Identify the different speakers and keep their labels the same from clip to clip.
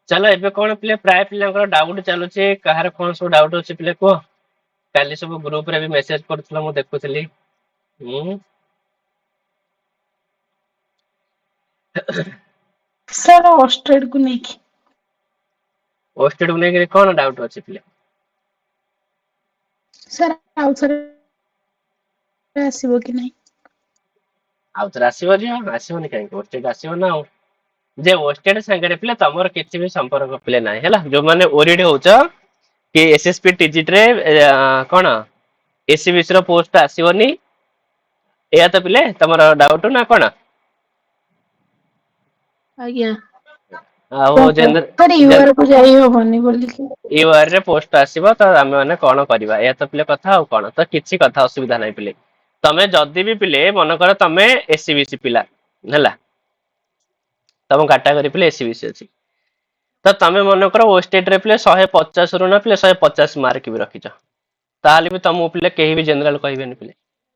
Speaker 1: चलो एबे कौन पिले प्राय पिलांकर डाउट चलुचे कहार कौन सब डाउट अछि पिले को काली सब ग्रुप रे भी मेसेज करथला मु देखुथली
Speaker 2: सर हॉस्टेल को नहीं की
Speaker 1: ओस्टेड ने के कौन डाउट अछि पिले
Speaker 2: सर आउथरे आसीबो कि नहीं
Speaker 1: आउ तर आसीबो जे आसीबोनी काई ओस्टेड आसीबो ना जे ओस्टेड संगे पिले तमर किछि भी संपर्क पिले नाही हैला जो माने ओरिड होउछ कि एसएसपी टिजिट रे कौन एसीबीसी रो पोस्ट आसीबोनी या तो पिले तमर डाउट ना कौन
Speaker 2: आज्ञा
Speaker 1: आउ जेंदर
Speaker 2: सर यूआर को जाई होबनी बोली कि
Speaker 1: यूआर रे पोस्ट आसीबो त आमे माने कोन करबा या तो पिले कथा हो कोन तो किछि कथा असुविधा नाही पिले तमे जदी भी पिले मन कर तमे एसीबीसी पिला हला तम कैटेगरी पिले एसीबीसी अछि तो तमे मन कर ओ स्टेट रे पिले 150 रु ना पिले 150 मार्क भी रखिछ ताले भी तम पिले केही भी जनरल कहबेनी पिले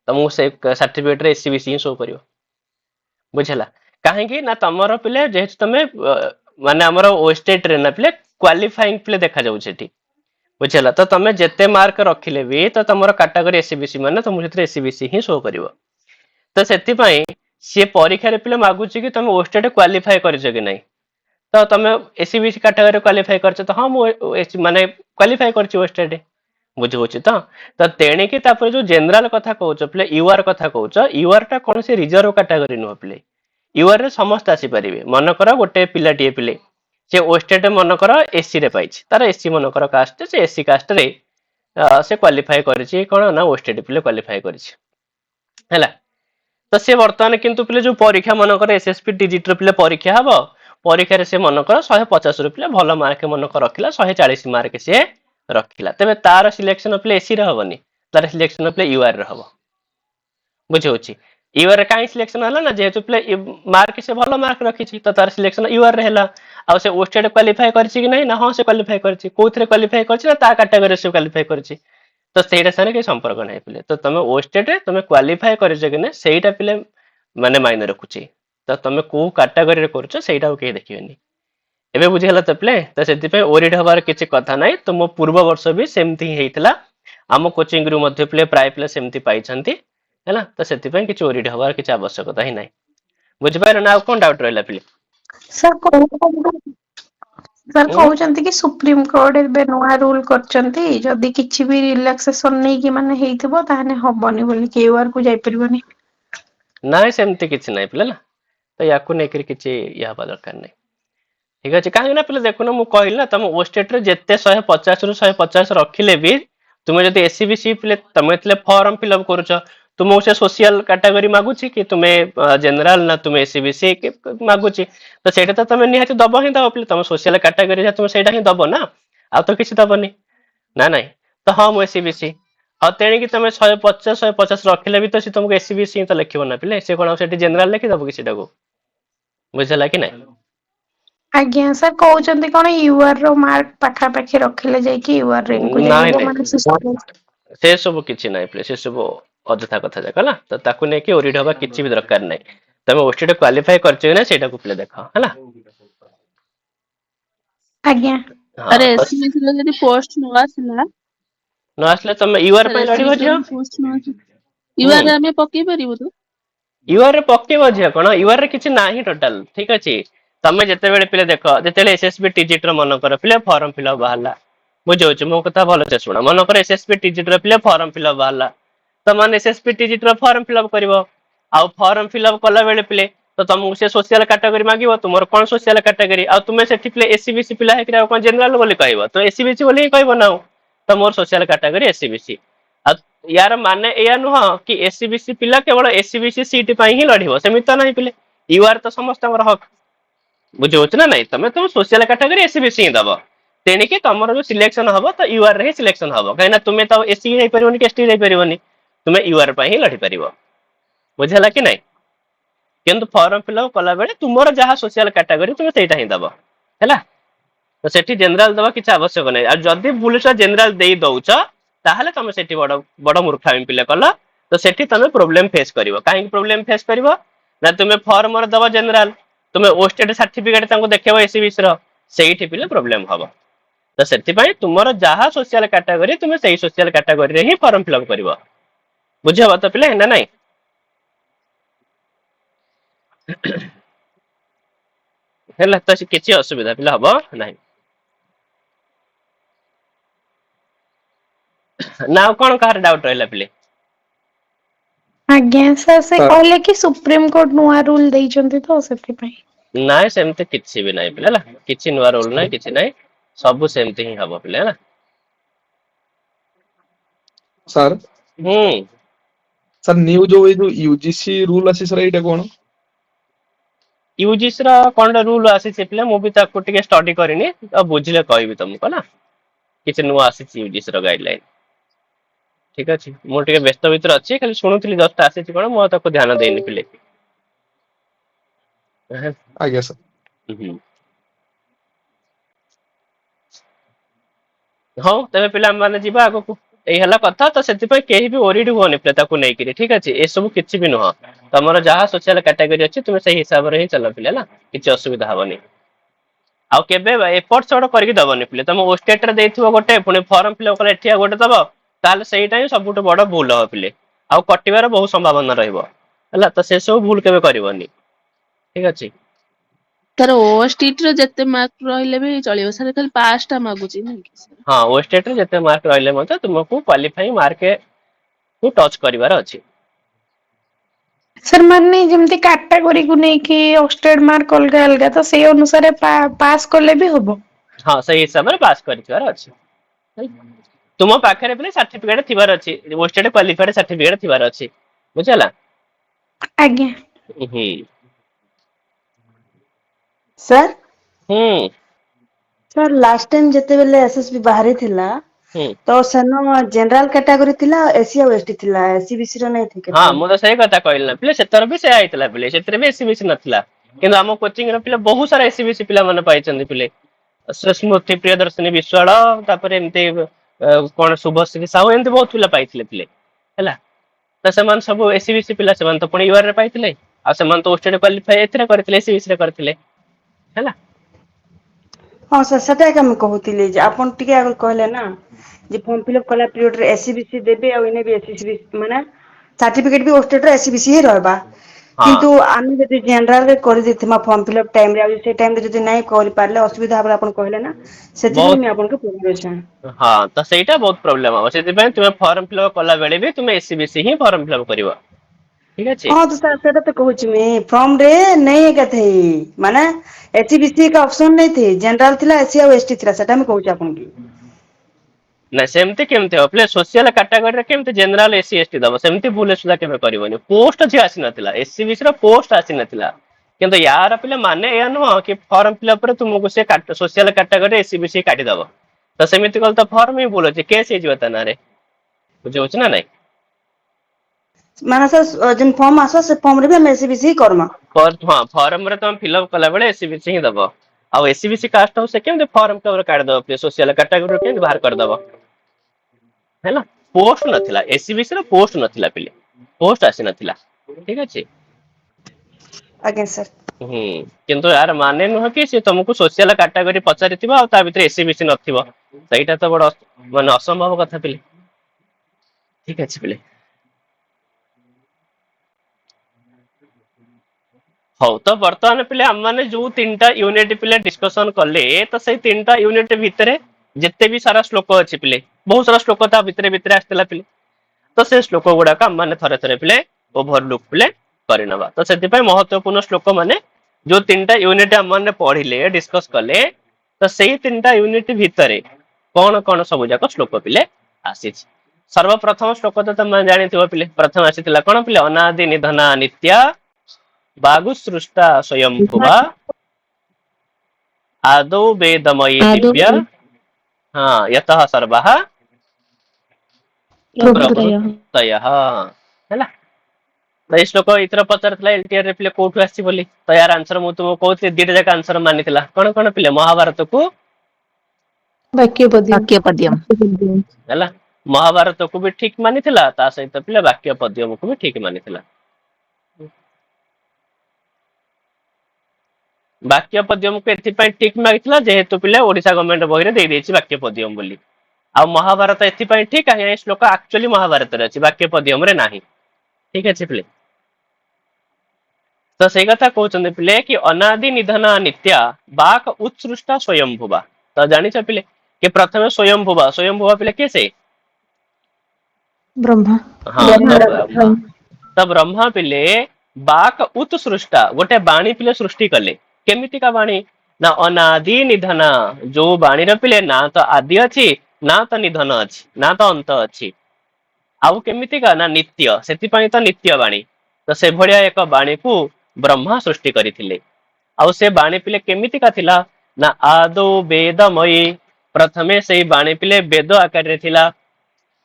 Speaker 1: तमु से सर्टिफिकेट रे एसीबीसी ही शो करियो बुझला काहे कि ना तमरो पिले जेहेतु तमे माने हमरो ओ स्टेट रे ना पिले क्वालिफाइंग पिले देखा जाउ छेठी बुझला तो तमे जेते मार्क रखिले भी तो तमरो कैटेगरी एसीबीसी माने तुम जेतरे एसीबीसी ही शो करिवो तो सेति पई से परीक्षा रे पिले मागुची कि तमे ओ स्टेट क्वालिफाई करछ कि नै तो तमे एसीबीसी कैटेगरी क्वालिफाई करछ तो हम माने क्वालिफाई करछ ओ स्टेट बुझ होची तो तेणी कि तापर जो जनरल कथा कहउछ पिले यूआर कथा कहउछ यूआर टा कोन से रिजर्व कैटेगरी नो पिले यूआर रे समस्त आसी परिबे मन कर गोटे पिलाटिए पिले से ओ स्टेट मन कर एसी रे पाइछ तार एसी मन कर कास्ट से एसी कास्ट रे से क्वालिफाई करिछि कोन ना ओ स्टेट पिले क्वालिफाई करिछि हैला तो से वर्तमान किंतु पिले जो परीक्षा मन कर एसएसपी डिजिट रे पिले परीक्षा हबो परीक्षा रे से मन कर 150 रे पिले भलो मार्क मन कर रखिला 140 मार्क से रखिला तबे तार सिलेक्शन पिले एसी रे हबनी तार सिलेक्शन पिले यूआर रे हबो बुझौछि यूआर रे काई सिलेक्शन हला ना जेहेतु पिले मार्क से भलो मार्क रखिछि तो तार सिलेक्शन यूआर रे हला आ से ओ स्टेट क्वालिफाई करछि कि नै ना हां से क्वालिफाई करछि कोथरे क्वालिफाई करछि ना ता कैटेगरी से क्वालिफाई करछि तो सेटा सारे के संपर्क नै पिले तो तमे ओ स्टेट रे तमे क्वालिफाई करछ कि नै सेटा पिले माने मायने रखुछि तो तमे को कैटेगरी रे करछ सेटा के देखिबेनी एबे बुझिहला त पिले तो सेति पे ओरिड हबार किछि कथा नै तो मो पूर्व वर्ष भी सेमति हेइतला आम कोचिंग रु मध्ये पिले प्राय पिले सेमति पाइछंती हैला तो सेति पे किछि ओरिड हबार किछि आवश्यकता ही नै बुझि पाइल ना कोन डाउट रहला पिले
Speaker 2: सर सर कहउचंती कि सुप्रीम कोर्ट एबे नवा रूल करचंती जदी किछि भी रिलैक्सेशन नै कि माने हेइथबो ताने हबनी बोली कि यूआर को जाई परिबनी
Speaker 1: नाइ सेमति किछि नै पिले ना तो याकु नै करी किछि या हबा दरकार नै ठीक अछि काहे ना पिले देखुन मु कहिल ना तम ओ स्टेट रे जेते 150 रु 150 रखिले भी तुमे जदी एसीबीसी पिले तमे तले फॉर्म फिलअप करूछ तुम से सोशल कैटेगरी मागुची कि तुम्हें जनरल ना तुम्हें एसीबीसी मागुची तो सेटा तो तुम निहाती दब ही दब तुम सोशल कैटेगरी तुम सेटा ही दब ना आ तो किसी दबनी ना नहीं तो हाँ मु एसीबीसी आ तेणिक तुम 150 150 रखिले भी तो सी तुमको एसीबीसी तो लिखिब ना पिले से कोन से जनरल लिखि दब कि सेटा को बुझला कि नहीं
Speaker 2: आज्ञा सर कहउचंती कोन यूआर रो मार्क पाखा पाखी रखिले जाई कि यूआर रैंक को जाई
Speaker 1: नाइ
Speaker 2: हबो माने
Speaker 1: नाइ से सब किछि नाइ पिले से सब अजथा कथा जाक ना तो ताकू नै कि ओरिड हबा किछि भी दरकार नै तमे ओस्टेट क्वालिफाई करछ कि ना सेटा को पिले देखो हला
Speaker 2: आज्ञा
Speaker 1: हां
Speaker 3: अरे
Speaker 1: बस
Speaker 3: एसएमएस रे जदी पोस्ट न आसला
Speaker 1: न आसले तमे यूआर
Speaker 3: सर
Speaker 1: पे लड़िबो
Speaker 3: एसएमएस रे
Speaker 1: झियो
Speaker 3: जदी पोस्ट न आस यूआर रे हमें पक्की परिबो तो
Speaker 1: यूआर रे पक्केबो झियो कोन यूआर रे किछि नाही टोटल ठीक अछि तमे जते बेले पिले देखो जते एसएसबी टिजिट रो मन कर पिले फॉर्म फिलअप बाहला बुझौछ मो कथा भलो से सुन मन कर एसएसबी टिजिट रो पिले फॉर्म फिलअप बाहला तो मन एसएसबी टिजिट रो फॉर्म फिलअप करबो आ फॉर्म फिलअप कला बेले पिले तो तुमको से सोशल कैटेगरी मागिबो तुमर कोन सोशल कैटेगरी आ तुमे सेठी पिले एसीबीसी पिला है कि कोन जनरल बोली कहबो तो एसीबीसी बोली कहबो ना तो मोर सोशल कैटेगरी एसीबीसी आ यार माने एया नुह कि एसीबीसी पिला केवल एसीबीसी सीट पई ही लढिबो सेमित नहीं पिले यूआर तो समस्त हमर हक बुझौछ ना नहीं तमे तो सोशल कैटेगरी एसीबीसी ही दबो तेणी कि तमर जो सिलेक्शन हबो तो यूआर रे ही सिलेक्शन हबो काहे ना तुमे तो एसी नहीं परिबोनी कि एसटी नहीं परिबोनी तुमे यूआर पई ही लढि परिबो बुझला कि नहीं किंतु फॉर्म फिलअप कला बेले तुमर जहा सोशल कैटेगरी तुमे सेटा ही दबो हैला तो सेठी जनरल दबा किछ आवश्यक नै आ जदी पुलिस जनरल देई दउछ ताहले तमे सेठी बड़ बड़ मूर्खामी पिले कला तो सेठी तमे प्रॉब्लम फेस करिवो काहे प्रॉब्लम फेस करिवो ना तुमे फॉर्म रे दबो जनरल तुम ओस्टेड सर्टिफिकेट देखो एससीबीसी से प्रोब्लेम हम तो से तुम जहाँ सोशल कैटेगरी तुम से सोशल कैटेगरी ही फॉर्म फिलअप कर बुझे तो पिले ना नहीं है तो किसी असुविधा पिला हम ना ना कौन कहार डाउट रहा पिले
Speaker 2: आज्ञा सर से
Speaker 4: सर
Speaker 2: कहले कि सुप्रीम कोर्ट नुआ रूल देइचंती तो सेति
Speaker 1: ना सेमती किसी भी नहीं पिले किसी नुआ रोल ना किसी नहीं सब सेमती ही हम पिले
Speaker 4: सर सर न्यू जो ये जो यूजीसी रूल अछि सर एटा कोन
Speaker 1: यूजीसी कौन रूल आसी पिले मु भी ताको टिके स्टडी करिनी अब बुझिले कहबी तुमको ना किसी नुआ आसी यूजीसी गाइडलाइन ठीक अच्छे मुझे व्यस्त भितर अच्छी खाली शुणुली जस्ट आसी कौन मुझे ध्यान देनी पिले
Speaker 4: आज्ञा सर
Speaker 1: हाँ तेज पिला माने जीवा आगो को यही कथा तो से कहीं भी ओरिड हुए पे नहीं ठीक अच्छे ये सब किसी भी नुह तुम जहाँ सोशल कैटेगरी अच्छी तुम से हिसाब से ही चल पिले ना किसी असुविधा हेनी आउ के एपट सेपट करके दबनी पिले तुम ओस्टेट गोटे पुणी फॉर्म फिलअप कले एठिया गोटे दब ताले सेटा ही सबुठ बड़ भूल हम पिले आउ कटिबार बहुत संभावना रहा तो से सब भूल केबे करबनी ठीक अच्छे
Speaker 3: तार ओस्टीट रो जत्ते मार्क रहले भी चलियो सर खाली पासटा मागुची नहीं कि सर
Speaker 1: हाँ ओस्टेट रे जते मार्क रहले मते तुमको क्वालिफाई मार्क को टच करिवार अछि
Speaker 2: सर माने जेमती कैटेगरी को नहीं कि ऑस्टेड मार्क अलग अलग तो से अनुसार पास करले भी होबो
Speaker 1: हाँ सही हिसाब रे पास करिवार अछि तुम पाखरे पे सर्टिफिकेट थिबार अछि ओस्टेड क्वालिफाइड सर्टिफिकेट थिबार अछि बुझला
Speaker 2: आज्ञा
Speaker 5: सर
Speaker 1: हम्म
Speaker 5: सर लास्ट टाइम जते बेले एसएसबी बाहरी थिला तो सेनो जनरल कैटेगरी थिला एसी और एसटी थिला एससीबीसी रो नहीं थी
Speaker 1: हाँ मु तो सही कथा कहल ना पिले सेतर भी से आइतला पिले सेतर भी एससीबीसी नथिला किंतु हम कोचिंग रे पिले बहुत सारा एससीबीसी पिला माने पाइछन पिले स्मृति प्रियदर्शनी विश्वाल तापर एमते कोन शुभश्री साहू एमते बहुत पिला पाइथिले पिले हैला तो सेमान सब एससीबीसी पिला सेमान तो पुणी यूआर रे पाइथिले आ सेमान तो ओस्टेड क्वालिफाई एथरे करथिले एससीबीसी रे करथिले हैला
Speaker 5: हां सर सेटा के हम कहूतिले जे आपन टिके आगर कहले ना जे फॉर्म फिलअप कला पीरियड रे एससीबीसी देबे और इने भी एससीबीसी माने सर्टिफिकेट भी ओस्टेड रे एससीबीसी ही रहबा
Speaker 1: हाँ
Speaker 5: किंतु आमे जदि जनरल रे कर दिथिमा फॉर्म फिलअप टाइम रे आ से टाइम रे जदि नहीं कर पारले असुविधा हमरा आपन कहले ना सेति
Speaker 1: बहुत
Speaker 5: मैं आपन के पूछे
Speaker 1: हाँ तो सहीटा बहुत प्रोब्लेम हम से तुम्हें फॉर्म फिलअप कला बेले भी तुम्हें एससीबीसी ही फॉर्म फिलअप करिवो ठीक अच्छे
Speaker 5: हाँ तो सर सेटा तो कहूची मैं फॉर्म रे नहीं के थे माने एससीबीसी का ऑप्शन नहीं थे जनरल थिला एससी और एसटी थिला सेटा मैं कहूची आपन की
Speaker 1: ना सेमती केमती हो प्ले सोशल कैटेगरी रे केमती जनरल एससी एसटी दबो सेमती भूले सुदा केबे करबोनी पोस्ट जे आसी नथिला एससीबीसी रो पोस्ट आसी नथिला किंतु यार पिले माने या नुह कि फॉर्म फिलअप रे तुमको से सोशल कैटेगरी एससीबीसी काटी दबो तो सेमती कल तो फॉर्म ही भूल अछि केस हे जबता ना रे बुझे होछ ना नहीं
Speaker 5: माने सर जन फॉर्म आसो से फॉर्म रे भी हम एससीबीसी ही करमा
Speaker 1: पर हाँ फॉर्म रे तुम फिलअप कला बेले एससीबीसी ही दबो आ एससीबीसी कास्ट हो से केमती फॉर्म कवर काट दबो प्ले सोशल कैटेगरी केमती बाहर कर दबो हैला पोस्ट नथिला एससीबीसी रो पोस्ट नथिला पिले पोस्ट आसी नथिला ठीक अछि
Speaker 5: आज्ञा सर
Speaker 1: किंतु यार माने नुह कि से तुमको सोशल कैटेगरी पचारिथिबा आ ता भीतर एससीबीसी नथिबो सहीटा तो बड़ माने असंभव कथा पिले ठीक अछि पिले हौ तो वर्तमान पिले हम माने जो तीनटा यूनिट पिले डिस्कशन करले तो से तीनटा यूनिट भितरे जिते भी सारा श्लोक अछि पिले बहुत सारा श्लोक ता भितरे भितरे आस्तेला पिले तो से श्लोक गुडा का माने थरे थरे पिले ओवरलुक पिले करिनबा तो सेति पय महत्वपूर्ण श्लोक माने जो तीनटा यूनिट हम माने पढिले डिस्कस करले तो सेही तीनटा यूनिट भितरे कोन कोन सब जाक श्लोक पिले आसीछ सर्वप्रथम श्लोक तो तुम जानिथिबो पिले प्रथम आसीथिला कोन पिले अनादि निधना नित्या बागु सृष्टा स्वयं भुवा आदौ वेदमयी दिव्या हाँ यतः सर्वः प्रभृतयः हैला तो इस श्लोक इतर पचारथिला एलटीआर रे पिले कोठु आसी बोली तो यार आंसर मु तुम कहते दीटा जाक आंसर मानिथिला कोन कोन पिले महाभारत को
Speaker 6: वाक्य पद्यम
Speaker 1: हैला महाभारत को भी ठीक मानिथिला ता सहित पिले वाक्य पद्यम को भी ठीक मानिथिला ବାକ୍ୟ ପଦ୍ୟମ को एथिपाई ठीक मागितला जेहेतु पिले ओडिशा गवर्नमेंट बही रे देई देछि वाक्य पद्यम बोली आ महाभारत एथिपाई ठीक आ ए श्लोक एक्चुअली महाभारत रे अछि वाक्य पद्यम रे नाही ठीक अछि पिले तो सेई कथा कहउछन पिले कि अनादि निधन नित्या बाक उत्सृष्टा स्वयंभुवा तो जानि छ पिले कि प्रथमे स्वयंभुवा पिले के से
Speaker 6: ब्रह्मा
Speaker 1: हाँ तो ब्रह्मा तो ब्रह्मा पिले बाक उत्सृष्टा गोटे बाणी पिले सृष्टि कले केमिति का बाणी ना अनादि निधन जो बाणी र पिले ना तो आदि अछि ना तो निधन अछि ना तो अंत अछि आउ केमिति का ना नित्य सेति पई तो नित्य बाणी तो से भलिया एक बाणी को ब्रह्मा सृष्टि करिथिले आउ से बाणी पिले केमिति का थिला ना आदो वेदमयी प्रथमे से बाणी पिले वेद आकार रे थिला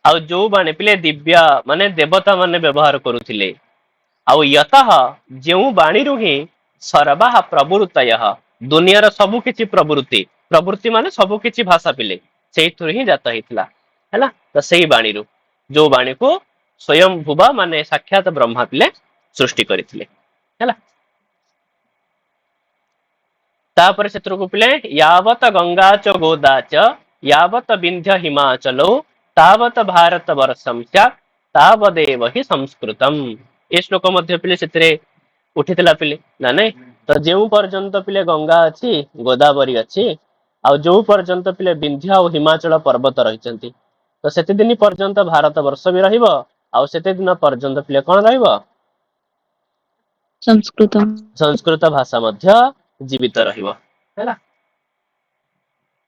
Speaker 1: आउ जो बाणी पिले दिव्या माने देवता माने व्यवहार करुथिले आउ यतः जेउ बाणी रु ही सर्वाः प्रवृत्तयः दुनियार सबु किछि प्रवृत्ति माने सबु किछि भाषा पिले सेइथुर ही जात हितला हैला तो सेही बाणी रु जो बाणी को स्वयं भुवा माने साक्षात ब्रह्मा पिले सृष्टि करिथिले हैला तापर क्षेत्र को पिले यावत गंगा च गोदा च यावत विंध्य हिमाचलो तावत भारत वर्षम स्यात् तावदेव हि संस्कृतम ए श्लोक मध्य पिले सेतरे उठितला पिले ना नहीं तो जेउ पर्यंत पिले गंगा अछि गोदावरी अछि आ जो पर्यंत पिले विंध्य और हिमाचल पर्वत रहिचंती तो सेते दिन पर्यंत भारत वर्ष भी रहिबो आ सेते दिन पर्यंत पिले कोन रहिबो
Speaker 6: संस्कृतम
Speaker 1: संस्कृत भाषा मध्य जीवित रहिबो हैला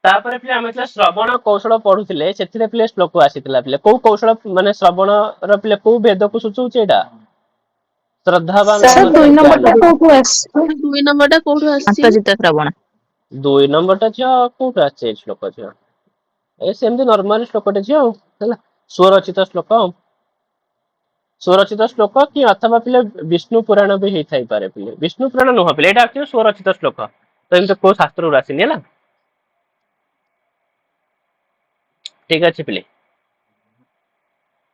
Speaker 1: तापर पिले हम श्रवण कौशल पढुथिले सेथिरे पिले श्लोक आसीतिला पिले को कौशल माने श्रवण र पिले को वेद को सूचौचे एटा श्रद्धावान
Speaker 2: सर
Speaker 1: लभते
Speaker 2: 2 नंबर टा
Speaker 1: ज्ञानम
Speaker 2: कोठु आसी
Speaker 3: 2 नंबर टा कोठु आसी
Speaker 6: अंतर्जित श्रवण
Speaker 1: 2 नंबर टा छ कोठा आछे श्लोक छ ए सेमदी नॉर्मल श्लोक टे छ हैला स्वरचित श्लोक कि अथवा पिले विष्णु पुराण भी हेई थाई पारे पिले विष्णु पुराण नुह पिले एटा एक्चुअली स्वरचित श्लोक तो एमते को शास्त्र उ आसीनी हैला ठीक अछि पिले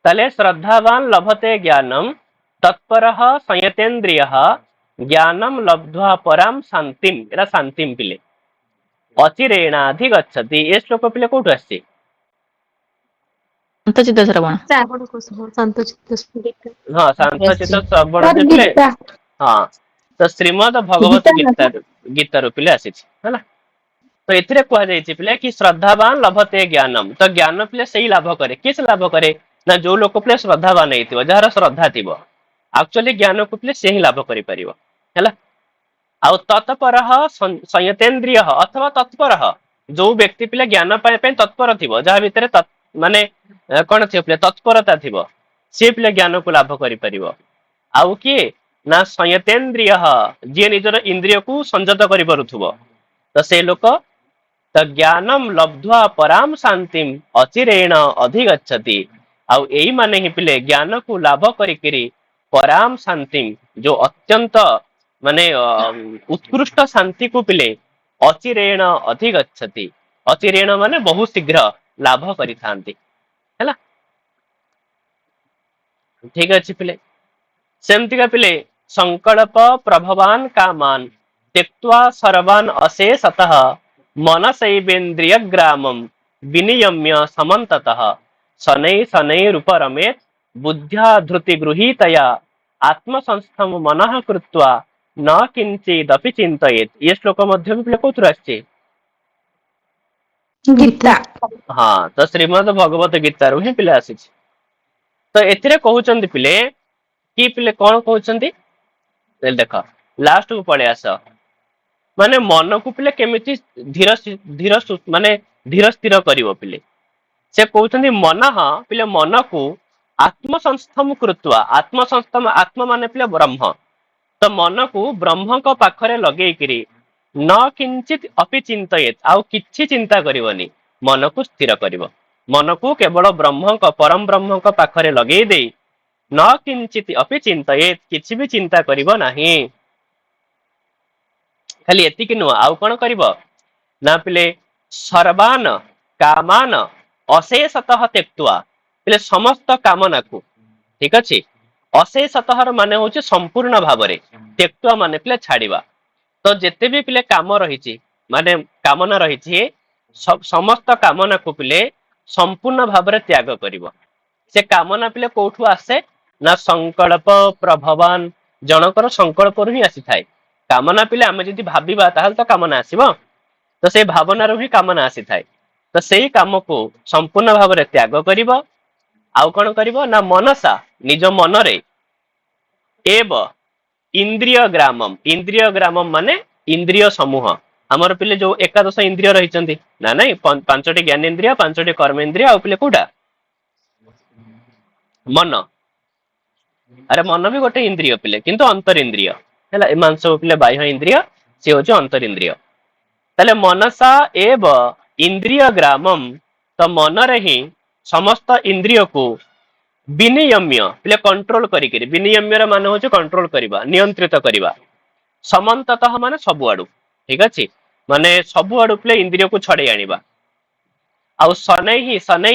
Speaker 1: तले श्रद्धावान लभते ज्ञानम तत्परः संयतेन्द्रियः ज्ञानम लब्ध्वा पराम शांतिम एरा शांतिम पिले अचिरेणाधिगच्छति ए श्लोक पिले कोठु आसी
Speaker 6: अंतर्जित श्रवण
Speaker 1: हाँ शांतचित श्रवण
Speaker 2: सर
Speaker 1: जे पिले
Speaker 2: गीता
Speaker 1: हाँ तो श्रीमद भगवत गीता रू पिले आसी हैला तो एथिरे कुआ जायछि पिले कि श्रद्धावान लभते ज्ञानम तो ज्ञान पिले सही लाभ करे किस लाभ करे ना जो लोक पिले श्रद्धावान हेतिबो जहार श्रद्धा थिबो एक्चुअली ज्ञान को पिले से ही लाभ करि परिबो हैला आउ तत्परः संयतेन्द्रियः अथवा तत्परः जो व्यक्ति पिले ज्ञान पाए पे तत्पर थिबो जहा भितरे माने कोन थिबो पिले तत्परता थिबो से पिले ज्ञान को लाभ करि परिबो आउ किए ना संयतेन्द्रियः जे निजर इंद्रिय को संयत करि परुथुबो तो से लोक तो ज्ञानम लब्ध्वा पराम शांतिम अचिरेण अधिगच्छति आउ एई माने ही पिले ज्ञान को लाभ करिकिरी पराम शांतिम जो अत्यंत माने उत्कृष्ट शांति को पिले अचिरेण अधिगच्छति अचिरेण माने बहुत शीघ्र लाभ करिथांती हैला ठीक अछि पिले सेमति का पिले संकल्प प्रभवान कामान त्यक्त्वा सर्वान अशेषतः मनसैवेन्द्रिय ग्रामम विनियम्य समन्ततः शनै रूपरमेत बुद्ध्या धृति गृहीतया आत्मसंस्थम मनः कृत्वा न किंचिदपि चिंतयेत ये श्लोक मध्य भी पिले कोथुर आछे
Speaker 2: गीता
Speaker 1: हाँ तो श्रीमद भगवत गीता रू ही पिले आसी तो एथिरे कहउचंदी पिले कि पिले कोन कहउचंदी देख लास्ट को पळे आस माने मन को पिले केमिति धीर धीर माने धीर स्थिर करिवो पिले से कहउचंदी मनः पिले मन को आत्मसंस्थम कृत्वा आत्मसंस्थम आत्मा माने पिले ब्रह्म तो मन को ब्रह्म को पाखरे लगेई किरी न किंचित अपि चिंतयेत आउ किछि चिंता करिवनी मन को स्थिर करिवो मन को केवल ब्रह्म को परम ब्रह्म को पाखरे लगेई देई न किंचित अपि चिंतयेत किछि भी चिंता करिवो नाही खाली एतिक नुह आउ कोन करिवो ना पिले सर्वान कामान अशेषतः त्यक्त्वा पिले समस्त कामना को ठीक अछि अशेषतः माने होचे संपूर्ण भाव रे त्यक्त्वा माने पिले छाड़ीबा तो जेते भी पिले काम रही माने कामना रही समस्त कामना को पिले संपूर्ण भाव में त्याग करिवो। से कामना पिले कोठु आसे ना संकल्प प्रभवान जनकर संकल्प ही आसी थाए। कामना पिले आमे जदि भाबिबा ताहल तो कामना आसीबो। तो से भावना ही कामना आसी थाए। तो सेही काम को संपूर्ण भाव में त्याग करिवो। आउ कौन करिवो ना मनसा निज मनरे एव इंद्रिय ग्रामम माने इंद्रिय समूह आमर पिले जो एकादश इंद्रिय रही ना नहीं पांचटी ज्ञानेन्द्रिय पांचटी कर्मेन्द्रिय आउ पिले कोटा मन। अरे मन भी गोटे इंद्रिय पिले किंतु अंतर इंद्रिय है मांस पिले बाह्य इंद्रिय सी हूँ अंतर इंद्रिय। ताले मनसा एव इंद्रिय ग्रामम तो मनरे ही समस्त इंद्रिय को विनियम्य पिले कंट्रोल करिके विनियम्य मान हो कंट्रोल करवा नियंत्रित करवा समन्ततः माने सबुआडू ठीक अच्छे माने सबुआडू पिले इंद्रिय को छड़े आनिबा आउ सनै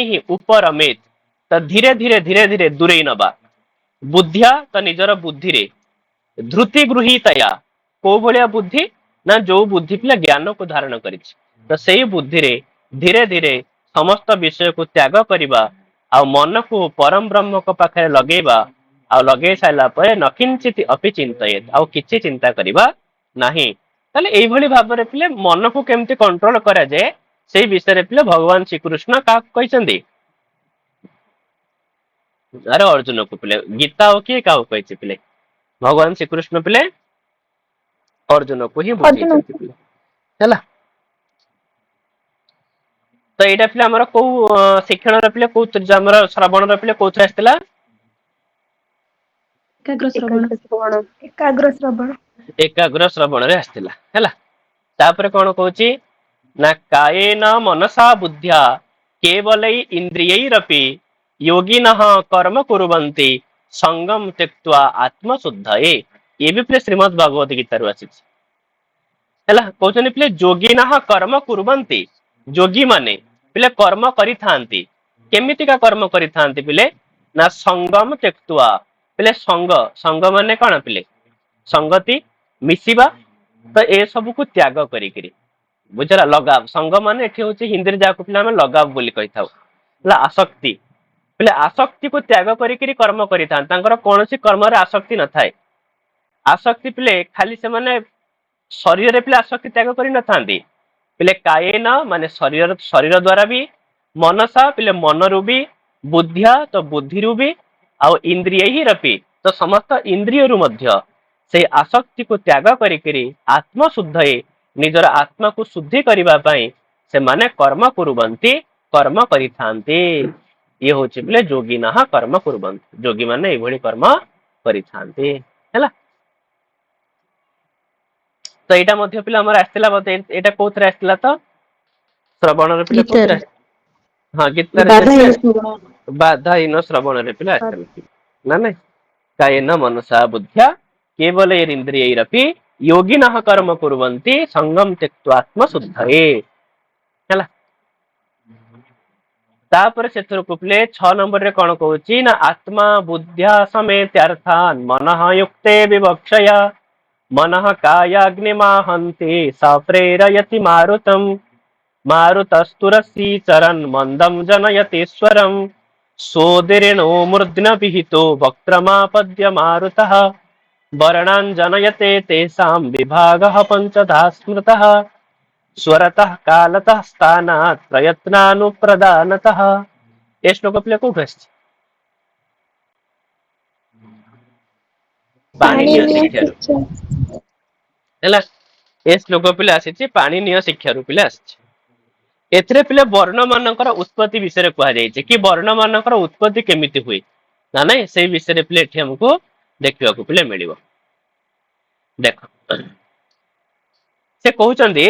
Speaker 1: ही ऊपर मेत तो धीरे धीरे दूरे नबा बुद्धिया तो निजर बुद्धि रे धृति गृहीतया को भलिया बुद्धि ना जो बुद्धि पिले ज्ञान को धारण करिछि तो सेही बुद्धि रे धीरे धीरे समस्त विषय को त्याग करिबा आ मन को परम ब्रह्म को पाखे लगेबा आ लगे साइला परे नकिंचित अपि चिंतयेत आ किछि चिंता करिबा नाही। ताले एई भली भाव रे पिले मन को केमती कंट्रोल करा जाए सेही विषय रे पिले भगवान श्री कृष्ण का कहिसंदी। अरे अर्जुन को पिले गीता हो कि का कहिछि पिले भगवान श्री कृष्ण पिले अर्जुन को ही बुझाइछंती पिले हैला। तो एटा पिले हमर को शिक्षण रे पिले को हमर श्रवण रे पिले कोथि आस्तिला एकाग्र श्रवण रे आस्तिला हैला। तापर कोन कहूची ना कायेन मनसा बुद्ध्या केवलै इंद्रियैरपि योगिनः कर्म कुर्वन्ति संगम त्यक्त्वा आत्मशुद्धये। ये भी पिले श्रीमद् भागवत गीता रो आसी हैला कहउछन पिले योगिनः कर्म कुर्वन्ति योगी माने पिले कर्म करि थांती केमिति का कर्म करि थांती पिले ना संगम त्यक्त्वा पिले संग माने कौन पिले संगति मिसिबा तो ए सब को त्याग करी बुझला लगाव संग माने एठी होची हिंदी जाको पिले हमें लगाव बोली कहि थाउ ला आसक्ति पिले आसक्ति को त्याग करी कर्म करि थां तांकर कोनोसी कर्म रे आसक्ति न थाए। आसक्ति पिले खाली से माने शरीर रे पिले आसक्ति त्याग करि न थांती पिले कायेन माने शरीर द्वारा भी मनसा पिले मन रु भी बुद्धिया तो बुद्धि रु भी आउ इंद्रिय ही रपि तो समस्त इंद्रिय रु मध्य से आसक्ति को त्याग करी आत्म शुद्धये निजर आत्मा को शुद्धि करिबा पई से माने कर्म कुर्वन्ति कर्म करिथांती। ये होछि पिले योगिनः कर्म कुर्वन्ति योगी माने ए भली कर्म करिथांती हैला। तो एटा मध्य पिला हमर आस्तिला बते एटा कोथरे आस्तिला तो श्रवण रे पिला कोथरे हां गीता रे बाधाहीन श्रवण रे पिला आस्तिला ना नहीं कायेन मनसा बुद्ध्या केवल इंद्रियैरपि योगिनः कर्म कुर्वन्ति संगम त्यक्त्वा आत्मशुद्धये हैला। तापर सेथुर कुपले 6 नंबर रे कोन कहूची ना आत्मा बुद्ध्या समेत्यार्थान मनः युक्ते विवक्षया मनः कायाग्निमाहन्ति स प्रेरयति मारुतम् मारुतस्तुरसी चरन् मन्दं जनयतीश्वरम् सोदिरेणो मूर्ध्न विहितो वक्त्रमापद्य मारुतः वर्णान् जनयते तेषां विभागः पंचधा स्मृतः स्वरतः कालतः स्थानात् प्रयत्नानुप्रदानतः। ये श्लोक पिले कोठु आछि पाणिनीय शिक्षा हैला। ए श्लोक पिले आछि पाणिनीय शिक्षा रु पिले आछि एथरे पिले वर्ण मानकर उत्पत्ति विषय कह जाइए कि वर्ण मानकर उत्पत्ति केमिति हुए ना नहीं से विषय पिले एठी हमको देखिबा को पिले मिलिबो। देखो से कहउचंदी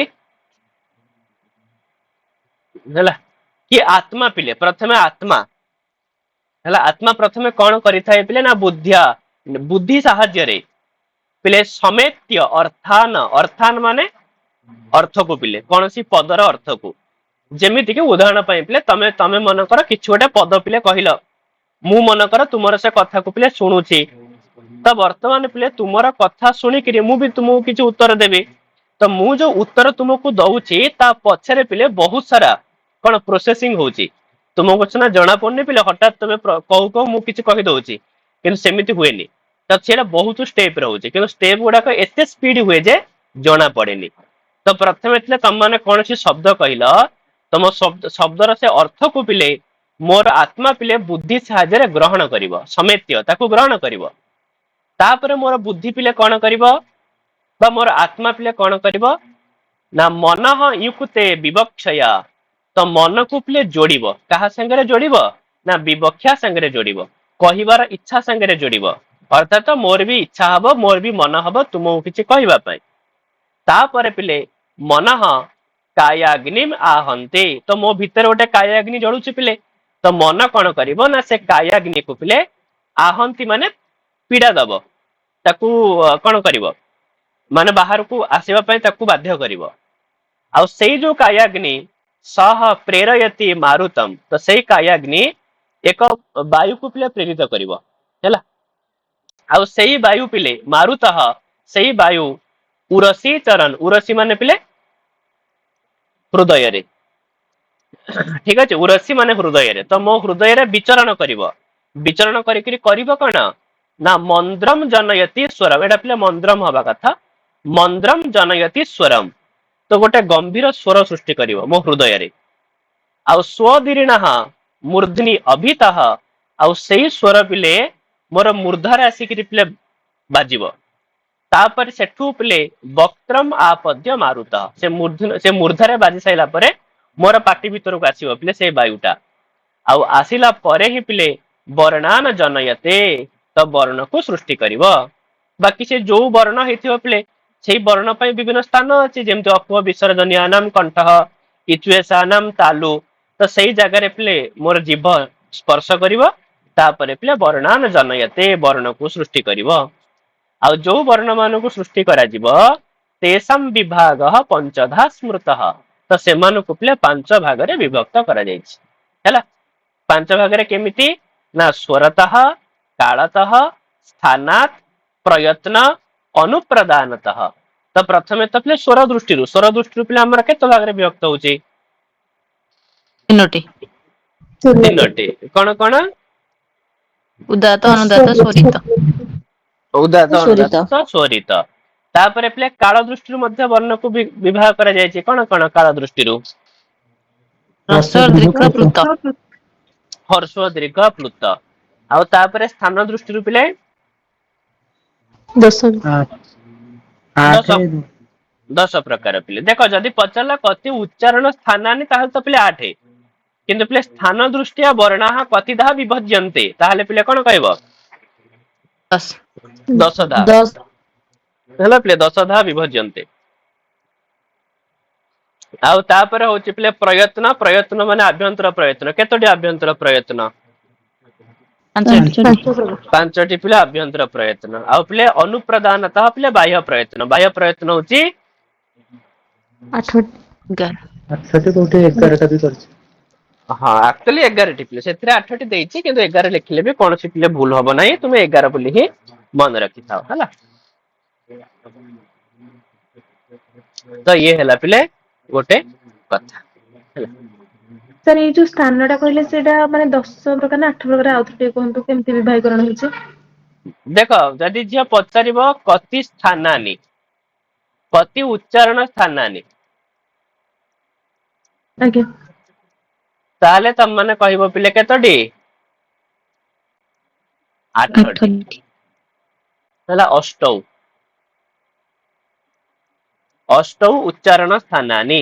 Speaker 1: हैला कि आत्मा पिले प्रथमे आत्मा हैला आत्मा प्रथमे कोन करि थाए पिले ना बुद्धिया बुद्धि साहाय्य रे पिले समेत्य अर्थान माने अर्थ को पिले कोनसी पदर अर्थ को जेमिति कि उदाहरण पाई पिले तमे मन कर किछु गोटे पद पिले कहिलो मु मन कर तुमर से कथा को पिले सुनुछि तो वर्तमान पिले तुमर कथा सुनी कि मु भी तुमको किछु उत्तर देबी तो मु जो उत्तर तुमको दउची ता पछरे पिले बहुत सारा कोन प्रोसेसिंग होची तुमको सिना जणा पड़नी पिले हठात तमे कहू कहू मु किछि कहि दउची किंतु सेमिति हुएनी तो सेटा बहुत स्टेप रहउची किंतु स्टेप गुडा को एते स्पीड हुए जे जणा पड़ेनी तो प्रथमे एतले तम माने कोनसी शब्द कहिला तम शब्दर से अर्थ को पिले मोर आत्मा पिले बुद्धि साहाय्य ग्रहण करिवो समेत्य ताको ग्रहण करिवो तापर मोर बुद्धि पिले कोन करिवो बा मोर आत्मा पिले कोन करिवो ना मनः युक्ते विवक्षया तो मन को पिले जोड़िबो कहा संगरे जोड़िबो ना विवक्षा संगरे जोड़िबो कहिबार इच्छा संगरे जोड़िबो अर्थात मोर भी इच्छा हबो मोर भी मन हबो तुमको किछि कहिबा पई तापर पिले मनः कायाग्निम आहन्ते तो मो भीतर गोटे कायाग्नि जळुछि पिले तो मन कोन करिवो ना से कायाग्नि को पिले आहन्ति माने पीड़ा दबो ताकू कोन करिवो माने बाहर को आसीबा पई ताकू बाध्य करिवो आ सेई जो कायाग्नि सह प्रेरयति मारुतम तो सेई कायाग्नि एक वायु को पिले प्रेरित करिवो हैला आ सेई वायु पिले मारुतः सेई वायु उरसी चरण उरसी माने पिले हृदय रे ठीक अछि उरसी माने हृदय रे तो मो हृदय रे विचरण करिकरी करिवो कोन ना मंद्रम जनयति स्वरम एटा पिले मंद्रम हवा कथा मंद्रम जनयति स्वरम तो गोटे गंभीर स्वर सृष्टि करिवो मो हृदय रे आ स्वदीर्णः मूर्धनि अभितः आ सेई स्वर पिले मोर मूर्धारे आसिकरी पिले बाजिवो तापर सेठू पिले वक्त्रम आपद्य मारुत से मूर्धारे बाजी साइला परे मोर पाटी भीतर को आसीबो पिले से वायुटा आ आसिला परे ही पिले वर्णान जनयते तो वर्ण को सृष्टि करिवो बाकी से जो वर्ण हेथिबो पिले सेई वर्ण पई विभिन्न स्थान अछि जेमति अपव विसर्जनीयानाम कंठः इचुएसानाम तालु तो सेई जगह रे पिले मोर जीभ स्पर्श करिवो तापर पिले वर्णान जनयते वर्ण को सृष्टि करिवो आ जो वर्ण मान को सृष्टि करा जीव तेषाम विभाग पंचधा स्मृतः तो से मान को पिले पांच भाग रे विभक्त करा जायछि हैला पांच भाग रे केमिति ना स्वरतः कालतः स्थानात् प्रयत्न अनुप्रदानतः तो प्रथमे तो पिले स्वर दृष्टि पिले हमर केते भाग रे विभक्त होछि तीनोटी कोन कोन
Speaker 6: उदात अनुदात स्वरित
Speaker 1: उदात अनुदात स्वरित तापर पिले काल दृष्टि मध्य वर्ण को विभाग करा जायछि कोन कोन काल दृष्टि
Speaker 6: ह्रस्व दीर्घ प्लुत
Speaker 1: हर्ष दीर्घ प्लुत आ तापर स्थान दृष्टि पिले
Speaker 3: दश
Speaker 1: दश प्रकार पिले देखो जदि पचारला कति उच्चारण स्थानानि ताहले तो पिले 8 किंतु पिले स्थान दृष्टिया वर्णाः कतिधा विभज्यन्ते ताहले पिले कोन कहबो 10धा हैला पिले 10धा विभज्यन्ते आ तापर होछि पिले प्रयत्न माने आभ्यंतर प्रयत्न केतोटी आभ्यंतर प्रयत्न पांचटी पिले आभ्यंतर प्रयत्न आ पिले अनुप्रदानतः पिले बाह्य प्रयत्न होछि
Speaker 6: 8
Speaker 4: कोठे 11 भी करछि
Speaker 1: हाँ एक्चुअली 11 टी पिले सेथिरे 8 टी देछि किंतु 11 लिखिले भी कोनसी पिले भूल हबो नाही तुमे 11 बोली ही मन रखि थाओ हला तो ये हला पिले गोटे कथा
Speaker 3: सर ये जो स्थानटा कहले सेटा माने 10 प्रकार ना 8 प्रकार आउथटे कोहंतु केमति विभागीकरण होइছে
Speaker 1: देखो जदि झिया पचारिबो कति स्थानानि कति उच्चारण स्थानानि
Speaker 3: आज्ञा
Speaker 1: ताले तम माने कहबो पिले केतोटी 8 हला अष्टौ उच्चारण स्थानानि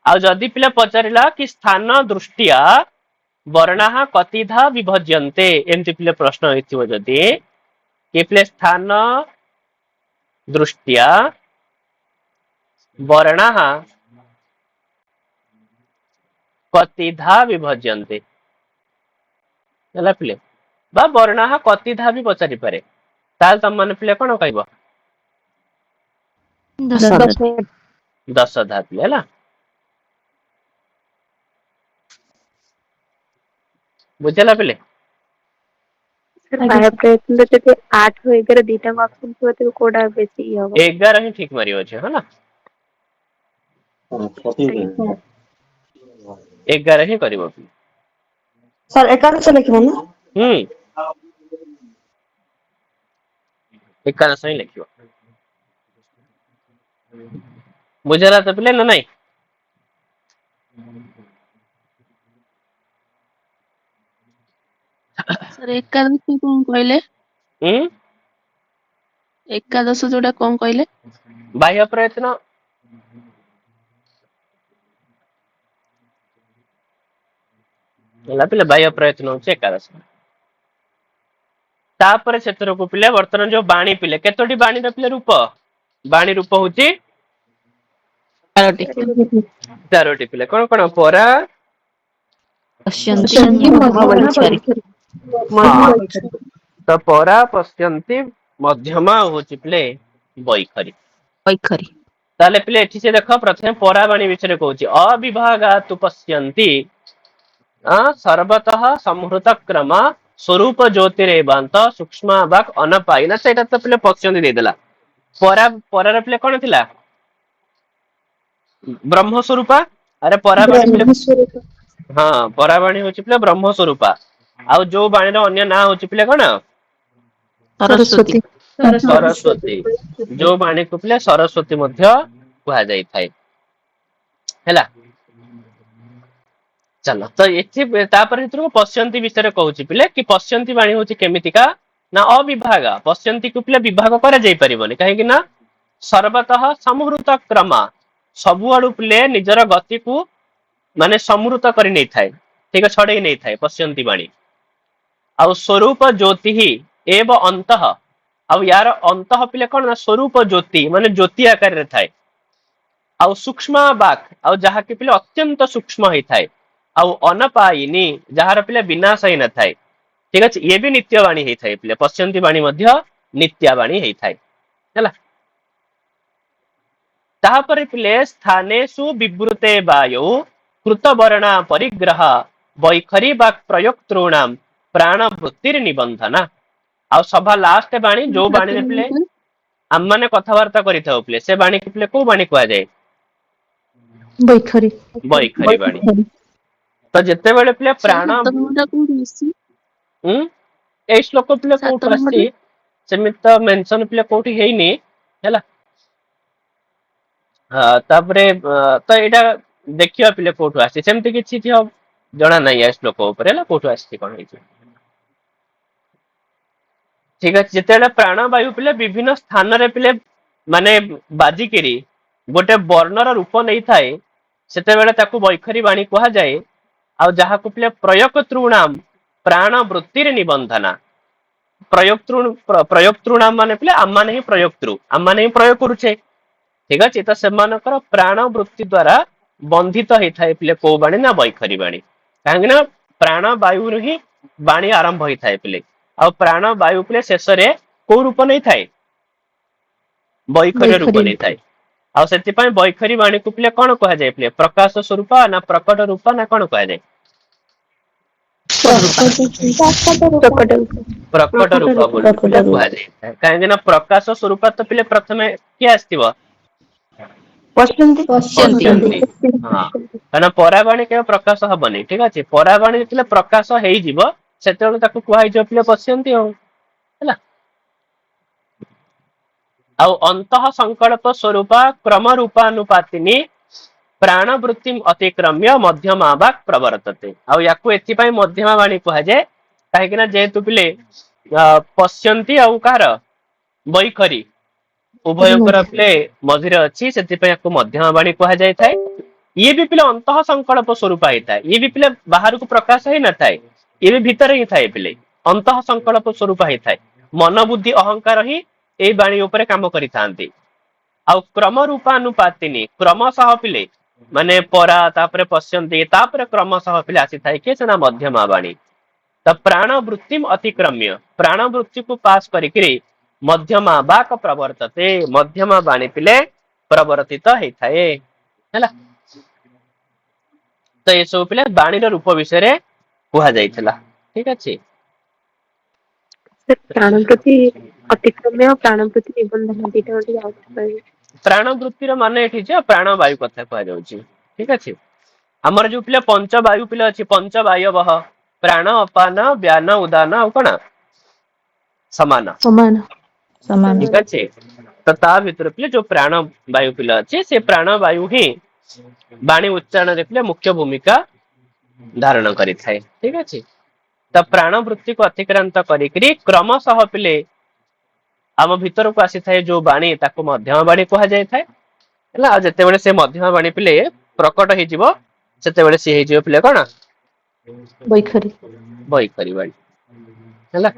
Speaker 1: आ जदि पिले पचारिला कि स्थान दृष्टिया वर्णाः कतिधा विभज्यन्ते एमति पिले प्रश्न हेतिबो जदि कि पिले स्थान दृष्टिया वर्णाः कतिधा विभज्यन्ते हला पिले बा वर्णाः कतिधा भी पचारि पारे ताल तम माने पिले कोन कहबो 10धा पिले हला बुझला पिले
Speaker 3: ଆଜ୍ଞା
Speaker 7: ପ୍ରୟତ୍ନ ଯଦି 8 ରୁ 11 ଦିଟା ଅପସନ ଥିବ ତେବେ କୋଉଟା ବେଶୀ ଇଏ ହବ?
Speaker 1: 11 ହିଁ ଠିକ ମାରିବ ଅଛି ହେଲା।
Speaker 7: ଆଜ୍ଞା
Speaker 1: 11 ହିଁ କରିବ।
Speaker 5: ସାର୍ ଏକାଦଶ ଲେଖିବ ନା?
Speaker 1: ହୁଁ, ଏକାଦଶ ହିଁ ଲେଖିବ। ବୁଝିଲା ତ ପିଲେ ନା ନାଇଁ?
Speaker 6: ସାର୍ ଏକାଦଶୀ କଣ କହିଲେ?
Speaker 1: ଉଁ
Speaker 6: ଏକାଦଶ ଯୋଉଟା କଣ କହିଲେ?
Speaker 1: ବାହ୍ୟ ପ୍ରୟତ୍ନ। ହେଲା ପିଲେ ବାହ୍ୟ ପ୍ରୟତ୍ନ ହଉଛି ଏକାଦଶ। ତାପରେ ସେଥିରକୁ ପିଲେ ବର୍ତ୍ତମାନ ଯୋଉ ବାଣୀ ପିଲେ କେତୋଟି ବାଣୀର ପିଲେ ରୂପ? ବାଣୀ ରୂପ ହଉଛି
Speaker 6: 12ଟି।
Speaker 1: 13ଟି ପିଲେ। କଣ କଣ? ପରା,
Speaker 6: ପଶ୍ୟନ୍ତି ମଧ୍ୟମା ବୈଖରୀ।
Speaker 1: ହଁ ତ ପରା, ପଶ୍ୟନ୍ତି, ମଧ୍ୟମା ହଉଛି ପିଲେ ବୈଖରୀ।
Speaker 6: ବୈଖରୀ।
Speaker 1: ତାହେଲେ ପିଲେ ଏଠି ସେ ଦେଖ ପ୍ରଥମେ ପରାବାଣୀ ବିଷୟରେ କହୁଛି ଅବିଭାଗା ତୁ ପଶ୍ୟନ୍ତି ସର୍ବତଃ ସଂହୃତ କ୍ରମ ସ୍ୱରୂପ ଜ୍ୟୋତିରେବାନ୍ତ ସୂକ୍ଷ୍ମ ବାକ୍ ଅନପାଇନା। ସେଇଟା ତ ପିଲେ ପଶ୍ୟନ୍ତି ଦେଇଦେଲା। ପରାର ପିଲେ କଣ ଥିଲା? ବ୍ରହ୍ମ ସ୍ୱରୂପା। ଆରେ ପରାବାଣୀ ପିଲେ ହଁ ପରାବାଣୀ ହଉଛି ପିଲେ ବ୍ରହ୍ମ ସ୍ୱରୂପା। ଆଉ ଯୋଉ ବାଣୀର ଅନ୍ୟ ନାଁ ହଉଛି ପିଲେ କଣ?
Speaker 6: ସରସ୍ଵତୀ।
Speaker 1: ସରସ୍ଵତୀ। ଯୋଉ ବାଣୀକୁ ପିଲେ ସରସ୍ଵତୀ ମଧ୍ୟ କୁହାଯାଇଥାଏ। ହେଲା। ଚାଲ ତ ଏଠି ତାପରେ ଭିତରକୁ ପଶ୍ୟନ୍ତି ବିଷୟରେ କହୁଛି ପିଲେ କି ପଶ୍ୟନ୍ତି ବାଣୀ ହଉଛି କେମିତିକା ନା ଅବିଭାଗ। ପଶ୍ୟନ୍ତିକୁ ପିଲେ ବିଭାଗ କରାଯାଇ ପାରିବନି କାହିଁକି ନା ସର୍ବତଃ ସମୃତ କ୍ରମ ସବୁଆଡୁ ପିଲେ ନିଜର ଗତିକୁ ମାନେ ସମୃତ କରି ନେଇଥାଏ। ଠିକ ଛଡେଇ ନେଇଥାଏ ପଶ୍ୟନ୍ତି ବାଣୀ। ଆଉ ସ୍ୱରୂପ ଜ୍ୟୋତି ଏବ ଅନ୍ତଃ। ଆଉ ୟାର ଅନ୍ତଃ ପିଲେ କଣ ନା ସ୍ୱରୂପ ଜ୍ୟୋତି ମାନେ ଜ୍ୟୋତି ଆକାରରେ ଥାଏ। ଆଉ ସୂକ୍ଷ୍ମ ବାକ୍ ଆଉ ଯାହାକି ପିଲେ ଅତ୍ୟନ୍ତ ସୂକ୍ଷ୍ମ ହେଇଥାଏ। ଆଉ ଅନପାଇନି ଯାହାର ପିଲା ବିନାଶ ହେଇନଥାଏ। ଠିକ ଅଛି ଇଏ ବି ନିତ୍ୟ ବାଣୀ ହେଇଥାଏ ପିଲେ ପଶ୍ୟନ୍ତି ବାଣୀ ମଧ୍ୟ ନିତ୍ୟା ବାଣୀ ହେଇଥାଏ ହେଲା। ତାପରେ ପିଲେ ସ୍ଥାନେଷୁ ବିବୃତେ ବାୟୁ କୃତ ବର୍ଣା ପରିଗ୍ରହ ବୈଖରୀ ବା ପ୍ରୟୋକ୍ତୃଣାମ୍ ପ୍ରାଣ ବୃତ୍ତିରେ ନିବନ୍ଧନା। ଆଉ ସଭା ଲାଷ୍ଟ ବାଣୀ ଯୋଉ ବାଣୀରେ ପିଲେ ଆମମାନେ କଥାବାର୍ତ୍ତା କରିଥାଉ ପିଲେ ସେ ବାଣୀକୁ ପିଲେ କୋଉ ବାଣୀ କୁହାଯାଏ?
Speaker 3: ବୈଖରୀ।
Speaker 1: ବୈଖରୀ ବାଣୀ। ତ ଯେତେବେଳେ ପିଲେ
Speaker 6: ସାର୍
Speaker 1: ପ୍ରାଣ
Speaker 6: ସାତ ନମ୍ବରଟା କୋଉଠି ଆସିଛି?
Speaker 1: ଉଁ ଏଇ ଶ୍ଲୋକ ପିଲେ
Speaker 6: ସାତ
Speaker 1: କୋଉଠୁ ଆସିଛି?
Speaker 6: ନମ୍ବରଟା
Speaker 1: ସେମିତି ତ ମେନସନ ପିଲେ କୋଉଠି ହେଇନି ହେଲା। ହଁ ତାପରେ ତ ଏଇଟା ଦେଖିବା ପିଲେ କୋଉଠୁ ଆସିଛି ସେମିତି କିଛି ଜଣା ନାହିଁ ଏ ଶ୍ଲୋକ ଉପରେ ହେଲା କୋଉଠୁ ଆସିଛି କଣ ହେଇଛି। ଠିକ ଅଛି ଯେତେବେଳେ ପ୍ରାଣ ବାୟୁ ପିଲେ ବିଭିନ୍ନ ସ୍ଥାନରେ ପିଲେ ମାନେ ବାଜିକିରି ଗୋଟେ ବର୍ଣ୍ଣର ରୂପ ନେଇଥାଏ ସେତେବେଳେ ତାକୁ ବୈଖରୀ ବାଣୀ କୁହାଯାଏ। ଆଉ ଯାହାକୁ ପିଲେ ପ୍ରୟୋଗ ତୃଣାମ୍ ପ୍ରାଣ ବୃତ୍ତିରେ ନିବନ୍ଧନା। ପ୍ରୟୋକ୍ତୃ ମାନେ ପିଲେ ଆମମାନେ ହିଁ ପ୍ରୟୋକ୍ତୃ ଆମମାନେ ହିଁ ପ୍ରୟୋଗ କରୁଛେ। ଠିକ ଅଛି ତ ସେମାନଙ୍କର ପ୍ରାଣ ବୃତ୍ତି ଦ୍ଵାରା ବନ୍ଧିତ ହେଇଥାଏ ପିଲେ କୋଉ ବାଣୀ ନା ବୈଖରୀ ବାଣୀ। କାହିଁକି ନା ପ୍ରାଣ ବାୟୁରୁ ହିଁ ବାଣୀ ଆରମ୍ଭ ହେଇଥାଏ ପିଲେ। ଆଉ ପ୍ରାଣ ବାୟୁ ପିଲେ ଶେଷରେ କୋଉ ରୂପ ନେଇଥାଏ? ବୈଖରୀ ରୂପ ନେଇଥାଏ। ଆଉ ସେଥିପାଇଁ ବୈଖରୀ ବାଣୀକୁ ପିଲେ କଣ କୁହାଯାଏ ପିଲେ ପ୍ରକାଶ ସ୍ୱରୂପ ନା ପ୍ରକଟ ରୂପ ନା କଣ କୁହାଯାଏ? ପ୍ରକଟ ରୂପ ବୋଲି ପିଲେ କୁହାଯାଇଥାଏ କାହିଁକି ନା ପ୍ରକାଶ ସ୍ୱରୂପ ତ ପିଲେ ପ୍ରଥମେ କିଏ ଆସିଥିବ?
Speaker 5: ପଶ୍ୟନ୍ତି।
Speaker 1: ପଶ୍ୟନ୍ତି ହଁ। କାହିଁକିନା ପରାବାଣୀ କେବେ ପ୍ରକାଶ ହବନି ଠିକ ଅଛି ପରାବାଣୀ ଯେତେବେଳେ ପ୍ରକାଶ ହେଇଯିବ ସେତେବେଳେ ତାକୁ କୁହାଯିବ ପିଲେ ପଶ୍ୟନ୍ତି ଆଉ ହେଲା। ଆଉ ଅନ୍ତଃ ସଂକଳ୍ପ ସ୍ୱରୂପ କ୍ରମ ରୂପାନୁପାତିନି ପ୍ରାଣ ବୃତ୍ତି ଅତିକ୍ରମ୍ୟ ମଧ୍ୟମା ବା ପ୍ରବର୍ତ୍ତତେ ଆଉ ୟାକୁ ଏଥିପାଇଁ ମଧ୍ୟମା ବାଣୀ କୁହାଯାଏ କାହିଁକି ନା ଯେହେତୁ ପିଲେ ପଶ୍ୟନ୍ତି ଆଉ କାହାର ବୈଖରୀ ଉଭୟଙ୍କର ପିଲେ ମଝିରେ ଅଛି ସେଥିପାଇଁ ୟାକୁ ମଧ୍ୟମା ବାଣୀ କୁହାଯାଇଥାଏ। ଇଏ ବି ପିଲା ଅନ୍ତଃ ସଂକଳ୍ପ ସ୍ୱରୂପ ହେଇଥାଏ ଇଏ ବି ପିଲା ବାହାରକୁ ପ୍ରକାଶ ହେଇନଥାଏ। ଇଏ ବି ଭିତରେ ହିଁ ଥାଏ ପିଲେ ଅନ୍ତଃ ସଂକଳ୍ପ ସ୍ୱରୂପ ହେଇଥାଏ ମନ ବୁଦ୍ଧି ଅହଙ୍କାର ହିଁ ଏଇ ବାଣୀ ଉପରେ କାମ କରିଥାନ୍ତି। ଆଉ କ୍ରମ ରୂପାନୁପାତିନି କ୍ରମ ସହ ପିଲେ ମାନେ ପରା ତାପରେ ପଶ୍ୟନ୍ତି ତାପରେ କ୍ରମଶଃ ପିଲା ଆସିଥାଏ କି ସେଟା ମଧ୍ୟମା ବାଣୀ। ତ ପ୍ରାଣ ବୃତ୍ତି ଅତିକ୍ରମ୍ୟ ପ୍ରାଣ ବୃତ୍ତିକୁ ପାସ୍ କରିକିରି ମଧ୍ୟମା ବାକ ପ୍ରବର୍ତ୍ତତେ ମଧ୍ୟମା ବାଣୀ ପିଲେ ପ୍ରବର୍ତ୍ତିତ ହେଇଥାଏ ହେଲା। ତ ଏସବୁ ପିଲା ବାଣୀର ରୂପ ବିଷୟରେ କୁହାଯାଇଥିଲା ଠିକ ଅଛି।
Speaker 7: प्राण प्रति अतिक्रम्य प्राण प्रति निबंधन दीटा गोटे आउट
Speaker 1: प्राण वृत्तिर मान एठी जे प्राण वायु कथा कह जाउची ठीक अछि हमर जो पिले पंच वायु पिले अछि पंच वायवः प्राण अपान व्यान उदान और कोन समान
Speaker 3: समान समान
Speaker 1: ठीक अछि तो ता भीतर पिले जो प्राण वायु पिले अछि से प्राण वायु ही वाणी उच्चारण रे पिले मुख्य भूमिका धारण करि थाए ठीक अछि त प्राण वृत्ति को अतिक्रांत करिकरी क्रमशः पिले आम भीतर को आसी थाए जो वाणी ताको मध्यम वाणी कहा जाय थाए हला आ जते बेले से मध्यम वाणी पिले प्रकट हे जिवो सेते बेले से हे जिवो पिले कोन
Speaker 3: बैखरी
Speaker 1: बैखरी वाणी हला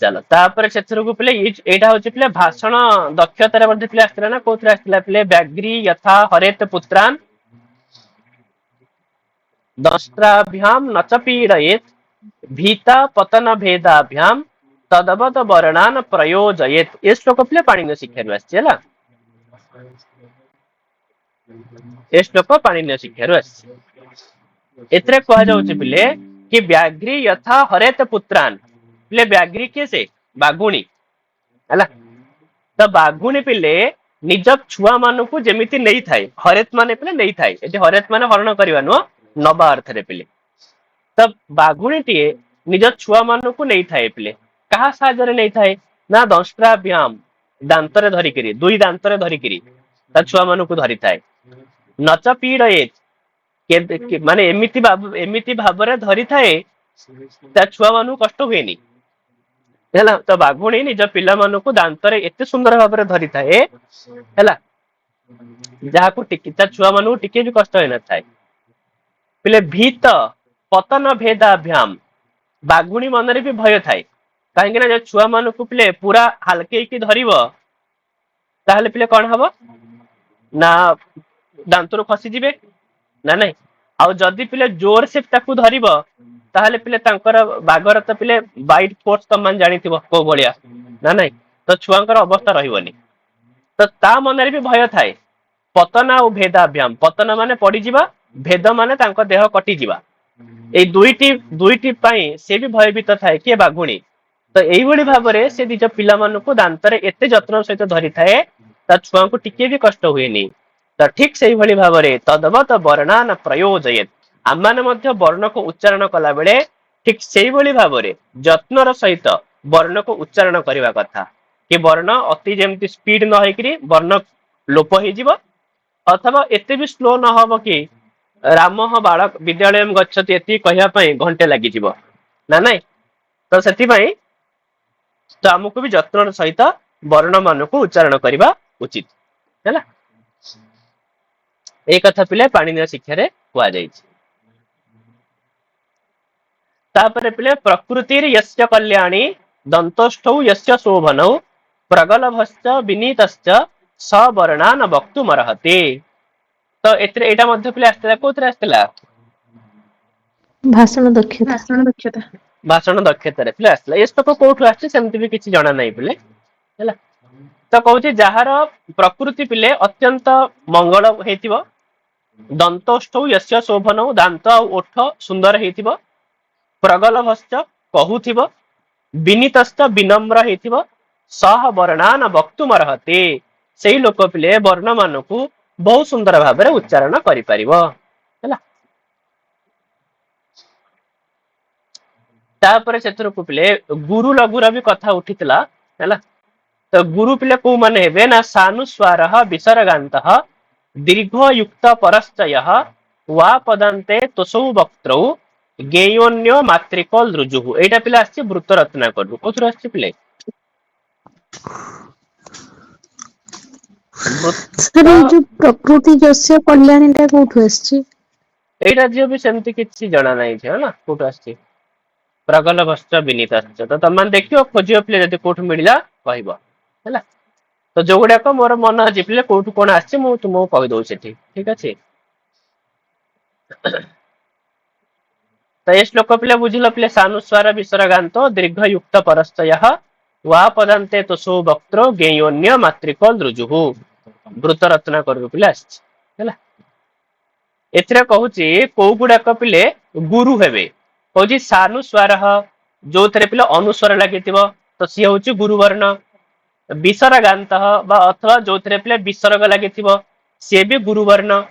Speaker 1: चलो तापर क्षेत्र को पिले एटा होचे पिले भाषण दक्षता रे मध्ये पिले आस्तिला ना कोथरे आस्तिला पिले व्याघ्री यथा हरेत पुत्रान दंष्ट्राभ्याम नच पीड़येत भीता पतन भेदाभ्याम तदवत वर्णान प्रयोजयेत ये श्लोक पिले पाणिनि शिक्षा आछि हला ये श्लोक पाणिनि शिक्षा आछि एतरे कहा जाउछि पिले कि व्याघ्री यथा हरेत पुत्रान पिले व्याघ्री के से बाघुणी हला तो बाघुणी पिले निज छुआ मानु को जेमिति नहीं थाए हरेत माने पिले नहीं थाए एठी हरेत माने हरण करबा नो नबा अर्थ रे पिले तो बाघुणी टीए निज छुआ मानु को नहीं थाए पिले कहा साहाय्य रे नहीं थाए ना दंष्ट्राभ्याम दांत रे धरि करी दुई दांत रे धरि करी ता छुआ मानु को धरि थाए नच पीड़येत के माने एमिति भाबरे धरि थाए ता छुआ मानु कष्ट हुएनी हैला तो बाघुणी निज पिला मानु को दांत रे एते सुंदर भाबरे धरि थाए हैला जहा को टिके ता छुआ मानु टिके भी कष्ट होना थाए पिले भीत पतन भेदाभ्याम बाघुणी मन रे भी भय थाए काहेकि ना जो छुआ मानु को पिले पूरा हल्के की धरिबो ताहले पिले कोन हबो ना दांत रो खसी जिवे ना नहीं आउ जदी पिले जोर से ताकू धरिबो ताहले पिले तांकर बागर त पिले बाइट फोर्स त मान जानिथिबो को भलिया ना नहीं तो छुआंकर अवस्था रहिबोनी तो ता मन रे भी भय थाए पतन और भेदाभ्याम पतन माने पड़ी जिबा भेद माने तांको देह कटि जिबा ए दुईटी पाई से भी भयभीत थाए के बाघुणी तो एई भली भाबरे से निज पिला मानु को दांत रे एते यत्न सहित धरि थाए ता छुआ को टिके भी कष्ट हुएनी तो ठीक सेही भली भाबरे तदवत वर्णान प्रयोजयेत आमाने मध्य वर्ण को उच्चारण कला बेले ठीक सेही भली भाबरे यत्नर सहित वर्ण को उच्चारण करबा कथा कि वर्ण अति जेमति स्पीड न होइकरी वर्ण लोप हो जिवो अथवा एते भी स्लो न होबो कि राम बालक विद्यालय गच्छति एति कहिया पई घंटे लागि जिवो ना नहीं तो सेति पई तो हमको भी यत्नर सहित वर्ण मान को उच्चारण करबा उचित हैला ए कथा पिले पाणिनि शिक्षा रे हुआ जाइछि तापर पिले प्रकृतिर यस्य कल्याणी दंतस्थौ यस्य शोभनौ प्रगलभश्च विनीतश्च सवर्णान वक्तुमर्हति तो एतरे एटा मध्य पिले आस्तिला कोथरे आस्तिला
Speaker 3: भाषण दक्षता
Speaker 1: भाषण दक्षता रे पिले आस्तिला ए श्लोक कोठु आछि सेमति भी किछि जणा नाही पिले हैला तो कहूछि जहार प्रकृति पिले अत्यंत मंगल हेतिबो दंतस्थौ यस्य शोभनौ दांत और ओठ सुंदर हेतिबो प्रगलभश्च कहूथिबो विनीतश्च विनम्र हेतिबो सह वर्णान वक्तुमर्हति सेही लोक पिले वर्ण मानकु बहुत सुंदर भाबरे उच्चारण करि परिबो हैला तापर सेथुर को पिले गुरु लघुर भी कथा उठितला हैला तो गुरु पिले को माने हेबे ना सानुस्वारः विसर्गान्तः दीर्घ युक्त परश्चयः वा पदान्ते तोसौ वक्त्रौ गेयोन्यो मात्रिकल ऋजुः एटा पिले आछि वृत्त रत्ना करू कोथुर आछि पिले
Speaker 6: सर जो प्रकृति जस्य कल्याणीटा कोठु आछि
Speaker 1: एटा जियो भी सेमति किछि जणा नाही छै ना कोठु आछि प्रगलभश्च विनीतश्च तो तमान देखियो खोजियो पिले जदि कोठु मिलिला कहबो हैला तो जो गुडा को मोर मन अछि पिले कोठु कोन आछि मु तुमको कहि दउ सेठी ठीक अछि तो ये श्लोक पिले बुझिल पिले सानुस्वार विसर्गान्तो दीर्घ युक्त परश्चयः वा पदान्ते तोसो वक्त्रो गेयोन्य मात्रिकल ऋजुः वृत्त रत्ना करबो पिले आछि हैला एथिरे कहूची को गुडा को पिले गुरु हेबे कौची सानुस्वार जो थे पिले अनुस्वर लगी तो सी हूँ गुरुवर्ण विसर्गांत अथवा जो थे पिले विसर्ग लगी सी भी गुरुवर्ण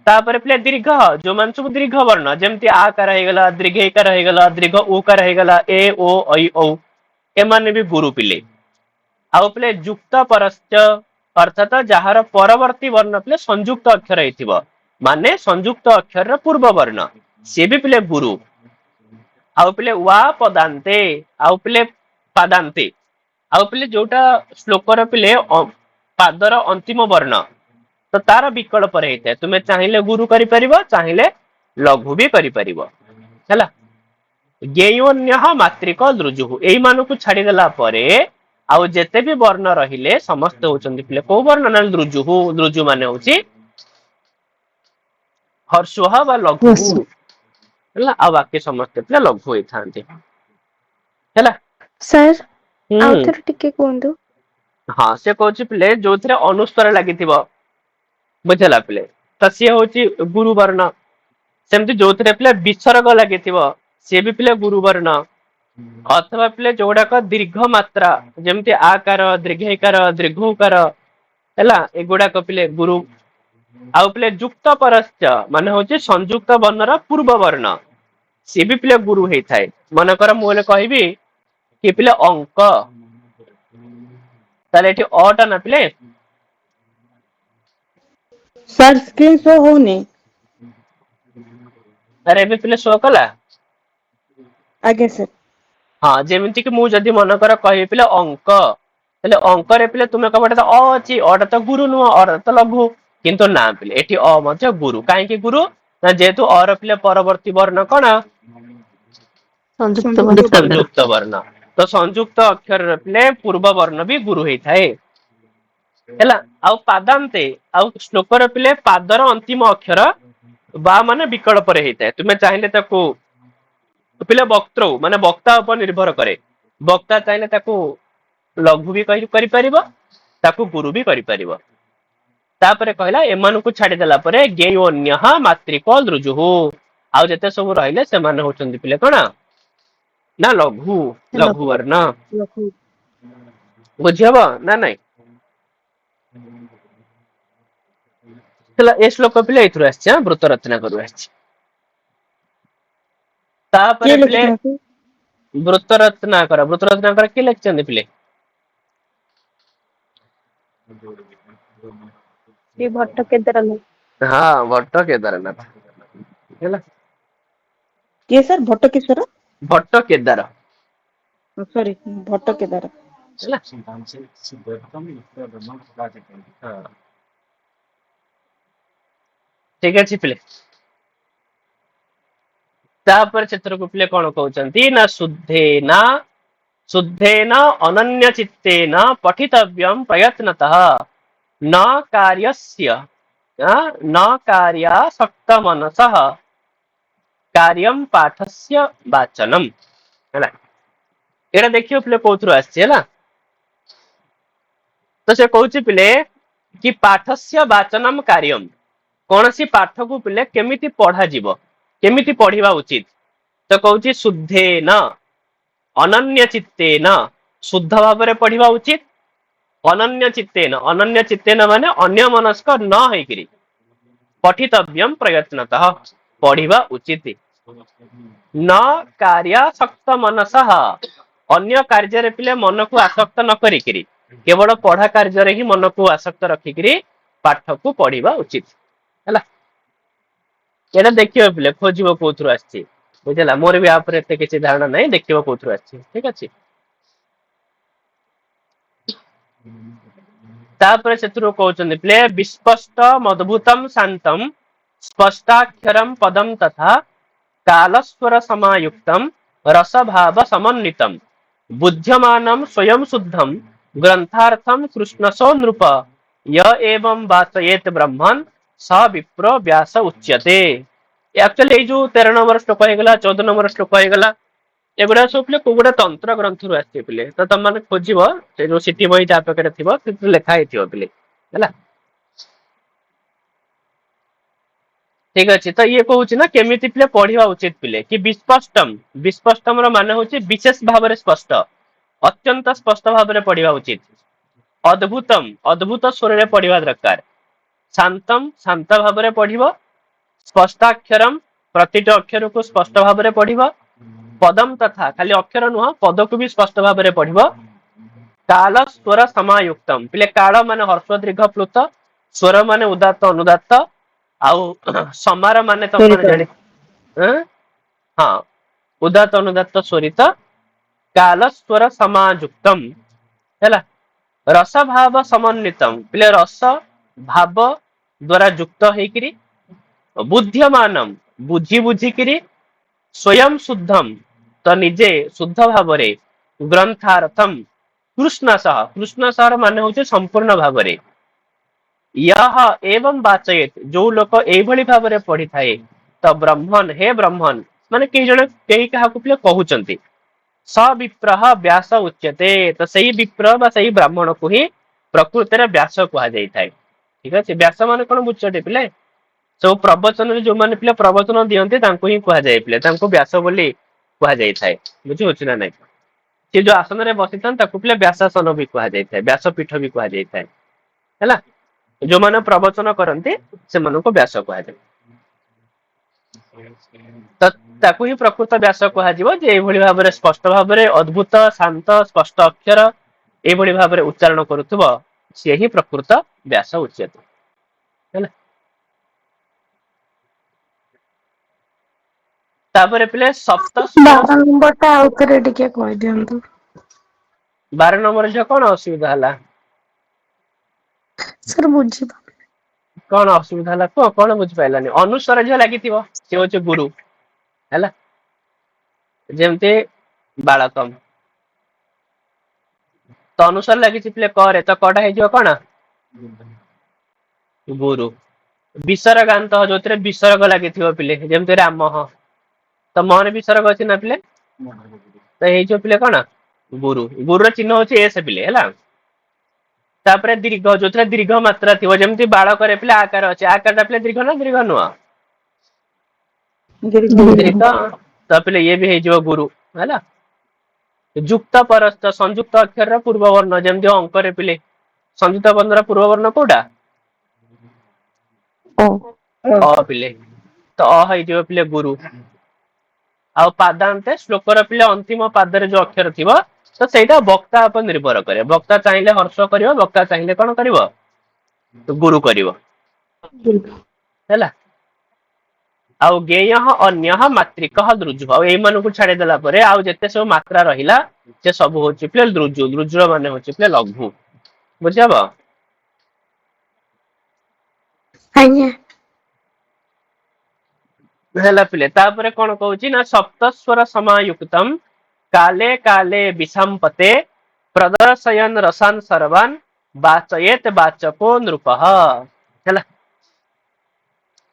Speaker 1: तापर पिले दीर्घ जो मान सब दीर्घ वर्ण जमती आकार होगला दीर्घकार होगला दीर्घ उकार होगला ए ओ ऐ औ एमाने भी गुरु पिले आउ पिले युक्त परश्च अर्थात जार परवर्ती वर्ण पिले संयुक्त अक्षर होइथिबो माने संयुक्त अक्षर पूर्व वर्ण सी भी पिले गुरु आउ पिले वा पदांते आउ पिले पादांते आउ पिले जोटा श्लोकर पिले पादर अंतिम वर्ण तो तार विकल्प रही तुम्हें चाहिए गुरु करि परिबो चाहिए लघु भी करि परिबो हैला ज्ञेयोन्यः मात्रिक द्रुजुः एई मानु को छाडी देला परे आउ जेते भी वर्ण रहिले समस्त होचंदी पिले को वर्ण न द्रुजुः द्रुजु माने होची हर्षुः वा लघु हैला आ बाकी समस्त पिले लघु होई थांती हैला
Speaker 7: सर
Speaker 1: हम्म
Speaker 7: आउथर टिके कोंदु
Speaker 1: हाँ से कहूची पिले जो थे अनुस्वर लागिथिबो बुझला पिले तो सी हूँ गुरु वर्ण सेमती जो थे पिले विसर्ग लगी सी भी पिले गुरु वर्ण अथवा पिले जोड़ाक दीर्घ मात्रा जमती आकार दीर्घकार दीर्घकार है एगुड़ाक पिले गुरु आउ पिले युक्त परश्च माने हूँ संयुक्त वर्णर पूर्व वर्ण सी भी पिले गुरु होता है मनकर मुझे कहबी कि पिले अंक ताले एठी अटा ना पिले
Speaker 5: सर स्क्रीन शो होने
Speaker 1: अरे एबे पिले शो कला
Speaker 5: आगे सर
Speaker 1: हाँ जेमिति कि मुझे जदि मनकर कहि पिले अंक तले अंक रे पिले तुमे कबटा तो अ अछि अटा तो गुरु नु अटा तो लघु किंतु ना पिले एठी अ मध्य गुरु काहे कि गुरु ना जेतु अ रे पिले परवर्ती वर्ण कोन संयुक्त वर्ण तो संयुक्त अक्षर रे पिले पूर्व वर्ण भी गुरु हेई थाए हैला आउ पादांते आउ श्लोक रे पिले पादर अंतिम अक्षर बा माने विकल्प रे हेई थाए तुमे चाहिले ताको पिले वक्त्र माने वक्ता उपर निर्भर करे वक्ता चाहिले ताको लघु भी करि परिबो ताको गुरु भी करि परिबो तापरे कहला एमानु को छाडी देला परे ज्ञेयोन्यः मात्रिक द्रुजुः आउ जते सब रहिले से माने होचंदी पिले कोना ना लघु लघु वर्ण बुझियबो ना नाही चला ए श्लोक पिले इथुर आछि वृत्त रचना करू आछि तापरे पिले वृत्त रचना कर के लेखचंदी पिले
Speaker 7: ये भट्ट केदारनाथ
Speaker 1: हाँ भट्ट केदारनाथ हैला
Speaker 5: किए सर भट्ट किशोर
Speaker 1: भट्ट केदार
Speaker 5: सॉरी भट्ट केदार
Speaker 1: हैला हाँ ठीक अछि पिले तापर चित्र को पिले कोन कहउचंती ना शुद्धेन अनन्य चित्तेन पठितव्यम प्रयत्नतः न कार्यस्य न कार्यासक्त मनसः कार्यम पाठस्य वाचनम हैला एरा देखियो पिले कोथरो आछि हैला तो से कहउची पिले कि पाठस्य वाचनम कार्यम कोनसी पाठ को पिले केमिति पढ़ा जीवो केमिति पढ़िबा उचित तो कहउची शुद्धेन अनन्य चित्तेन शुद्ध भाव पढ़िबा उचित अनन्य चित्तेन माने अन्य मनस्क न होइकरी पठितव्यम प्रयत्नतः पढ़िबा उचित न कार्यासक्त मनसः अन्य कार्य रे पिले मन को आसक्त न करिकरी केवल पढ़ा कार्य रे ही मन को आसक्त रखिकरी पाठ को पढ़िबा उचित हैला एटा देखियो पिले खोजिबो कोथरो आछि बुझला मोर भी आप रे एते किछि धारणा नै देखिबो कोथरो आछि ठीक अछि तापर चतुर कहउचंदी प्ले विस्पष्ट मद्भुतम शांतम स्पष्टाक्षरम पदम तथा कालस्वर समायुक्तम रसभाव समन्वितम बुध्यमानम स्वयं शुद्धम ग्रंथार्थम कृष्णसो नृप य एवं वाचयेत ब्रह्मन् स विप्र व्यास उच्यते एक्चुअली जो 13 नंबर श्लोक होगला 14 नंबर श्लोक होगला एगुड़ा सब पिले कोगुड़ा तंत्र ग्रंथ रु आछि पिले तो तम माने खोजिबो से जो सिटी बही जा पकरे थिबो से लेखा हिथिबो पिले हैला ठीक अच्छे तो ये कहूँ ना केमिति पिले पढ़िबा उचित पिले कि विस्पष्टम विस्पष्टम रो माने होची विशेष भाव में स्पष्ट अत्यंत स्पष्ट भाव में पढ़िबा उचित अद्भुतम अद्भुत स्वर रे पढ़िबा दरकार शांतम शांत भाव में पढ़िबो स्पष्टाक्षरम प्रतिट अक्षर को स्पष्ट भाव में पढ़िबो पदम तथा खाली अक्षर नुह पद को भी स्पष्ट भाव में पढ़िबो काल स्वर समायुक्तम पिले काल माने हर्ष दीर्घ प्लुत स्वर माने उदात्त अनुदात्त आउ समार माने तुम माने जानि हाँ उदात्त अनुदात्त स्वरित काल स्वर समायुक्तम हैला रस भाव समन्वितम पिले रस भाव द्वारा युक्त हेकिरी बुद्धिमानम बुझी बुझिकिरी स्वयं शुद्धम तो निजे शुद्ध भाव रे ग्रंथार्थम कृष्ण सह माने होचे संपूर्ण भाव रे यह एवं वाचयेत जो लोक एभली भाव रे पढ़ी थाए तो ब्रह्मन हे ब्रह्मन माने कई जण कई काहा को पिले कहउचंती स विप्रह व्यास उच्यते तो सही विप्र बा सही ब्राह्मण को ही प्रकृति रे व्यास कहा जाई थाए ठीक अछि व्यास माने कोन बुझछटे पिले सब प्रवचन रे जो माने पिले प्रवचन दियंते तांको ही कहा जाय पिले तांको व्यास बोली कहा जाय थाए बुझि होछि ना नै से जो आसन रे बसितन ताकु पिले व्यासासन भी कहा जाय थाए व्यास पीठ भी कहा जाय थाए हैला जो माने प्रवचन करंती से मन को व्यास कहा जाय त ताकु ही प्रकृत व्यास कहा जीवो जे एभली भाव रे स्पष्ट भाव रे अद्भुत शांत स्पष्ट अक्षर एभली भाव रे उच्चारण करूथबो से ही प्रकृत व्यास उच्यते हैला तापरे पिले सप्त स्वर
Speaker 6: 12 नंबरଟା ଆଉଥରେ ଟିକେ କହିଦିଅନ୍ତୁ।
Speaker 1: 12 नंबर जो कौन असुविधा हला
Speaker 6: ସାର୍ ବୁଝିବା
Speaker 1: कौन असुविधा हला को कौन बुझ पाइलानी अनुस्वर जो लागिथिबो से होचे गुरु हैला जेमते बालकम तो अनुस्वर लागिछि पिले करे तो कटा हे जो कोन गुरु विसर्गांत जोतरे विसर्ग लागिथिबो पिले जेमते राम तो मन विसर्ग अछि ना पिले तो हे जो पिले कोन गुरु गुरु र चिन्ह होचे एस पिले हैला तापरे दीर्घ जोतरे दीर्घ मात्रा थिबो जेमति बालक रे पिले आकार अछि आकार पिले दीर्घ ना दीर्घ नुआ दीर्घ तो पिले ये भी हे जो गुरु हैला युक्त परस्त संयुक्त अक्षर र पूर्व वर्ण जेमति अंक रे पिले संयुक्त वर्ण र पूर्व वर्ण कोडा अ पिले तो अ हे जो पिले गुरु आ पादांते श्लोक र पिले अंतिम पाद रे जो अक्षर थिबो तो सेटा वक्ता पर निर्भर करे वक्ता चाहिले हर्ष करिवो वक्ता चाहिले कोन करिवो तो गुरु करिवो हैला आ गेय अन्य मात्रिक द्रुजु आ एई मन को छाडे देला परे आ जते सब मात्रा रहिला से सब होची पिले द्रुजु द्रुजु माने होची पिले लघु बुझाबो
Speaker 6: ଆଜ୍ଞା
Speaker 1: हैला पिले तापरे कोन कहूची ना सप्त स्वर समायुक्तम काले काले विसंपते प्रदर्शयन रसान सर्वान वाचयेत वाचको नृपः हैला